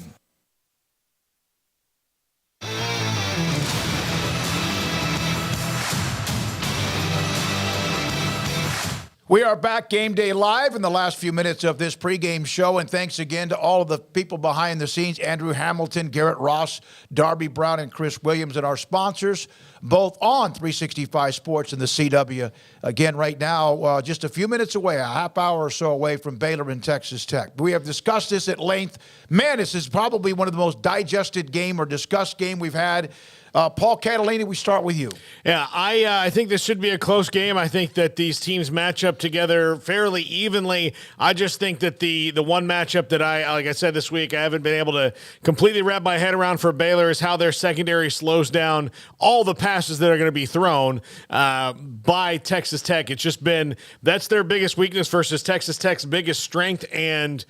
We are back, Game Day Live, in the last few minutes of this pregame show, and thanks again to all of the people behind the scenes, Andrew Hamilton, Garrett Ross, Darby Brown, and Chris Williams, and our sponsors, both on 365 Sports and the CW. Again, right now, just a few minutes away, a half hour or so away from Baylor and Texas Tech. We have discussed this at length. Man, this is probably one of the most digested game or discussed game we've had. Paul Catalina, we start with you. Yeah, I think this should be a close game. I think that these teams match up together fairly evenly. I just think that the one matchup that like I said this week, I haven't been able to completely wrap my head around for Baylor is how their secondary slows down all the passes that are going to be thrown by Texas Tech. It's just been, that's their biggest weakness versus Texas Tech's biggest strength, and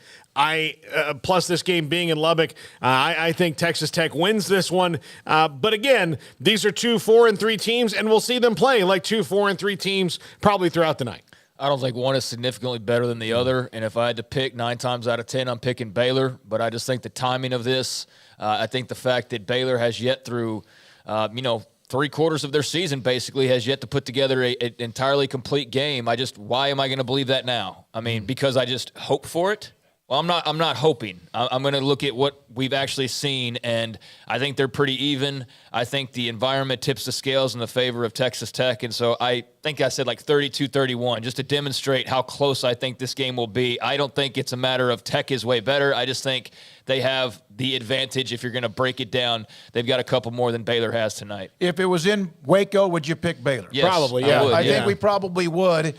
plus this game being in Lubbock, I think Texas Tech wins this one. But again, these are 2 4-3 teams, and we'll see them play like 2 4-3 teams probably throughout the night. I don't think one is significantly better than the other, and if I had to pick 9 times out of 10, I'm picking Baylor. But I just think the timing of this, I think the fact that Baylor has yet through, 3/4 of their season basically has yet to put together an entirely complete game. Why am I going to believe that now? I mean, because I just hope for it. Well, I'm not hoping. I'm going to look at what we've actually seen, and I think they're pretty even. I think the environment tips the scales in the favor of Texas Tech, and so I think I said like 32-31, just to demonstrate how close I think this game will be. I don't think it's a matter of Tech is way better. I just think they have the advantage if you're going to break it down. They've got a couple more than Baylor has tonight. If it was in Waco, would you pick Baylor? Yes, probably, yeah. I think we probably would.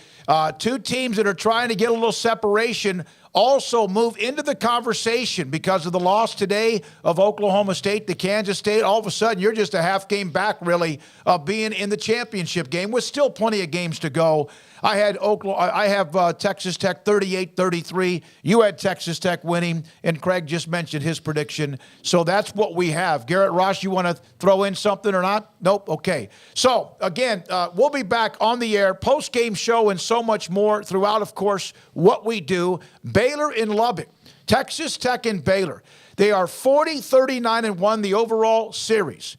Two teams that are trying to get a little separation also move into the conversation because of the loss today of Oklahoma State to Kansas State. All of a sudden, you're just a half game back, really, of being in the championship game with still plenty of games to go. I have Texas Tech 38-33. You had Texas Tech winning, and Craig just mentioned his prediction. So that's what we have. Garrett Ross, you want to throw in something or not? Nope. Okay. So, again, we'll be back on the air, post-game show, and so much more throughout, of course, what we do. Baylor in Lubbock, Texas Tech and Baylor. They are 40-39-1 the overall series.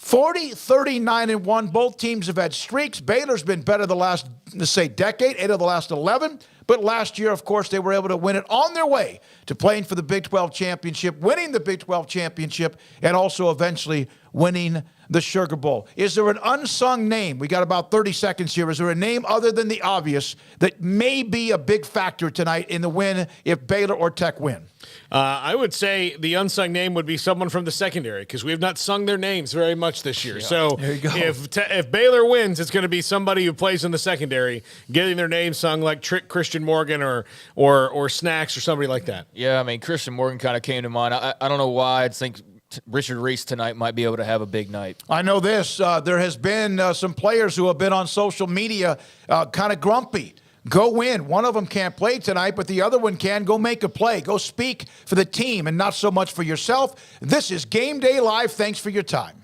40-39-1. Both teams have had streaks. Baylor's been better the last, let's say, decade, 8 of the last 11. But last year, of course, they were able to win it on their way to playing for the Big 12 championship, winning the Big 12 championship, and also eventually winning the Sugar Bowl. Is there an unsung name? We got about 30 seconds here. Is there a name other than the obvious that may be a big factor tonight in the win if Baylor or Tech win? I would say the unsung name would be someone from the secondary because we have not sung their names very much this year. Yeah. So if Baylor wins, it's going to be somebody who plays in the secondary getting their name sung, like Christian Morgan or Snacks or somebody like that. Yeah, I mean, Christian Morgan kind of came to mind. I don't know why. I think Richard Reese tonight might be able to have a big night. I know this. There has been some players who have been on social media kind of grumpy. Go win. One of them can't play tonight, but the other one can. Go make a play. Go speak for the team and not so much for yourself. This is Game Day Live. Thanks for your time.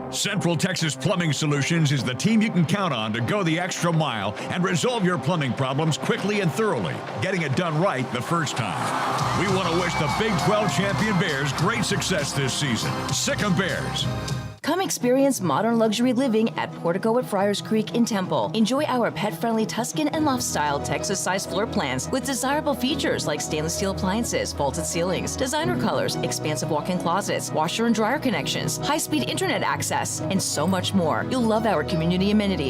Central Texas Plumbing Solutions is the team you can count on to go the extra mile and resolve your plumbing problems quickly and thoroughly, getting it done right the first time. We want to wish the Big 12 champion Bears great success this season. Sick of Bears. Come experience modern luxury living at Portico at Friars Creek in Temple. Enjoy our pet-friendly Tuscan and loft-style Texas-sized floor plans with desirable features like stainless steel appliances, vaulted ceilings, designer colors, expansive walk-in closets, washer and dryer connections, high-speed internet access, and so much more. You'll love our community amenities.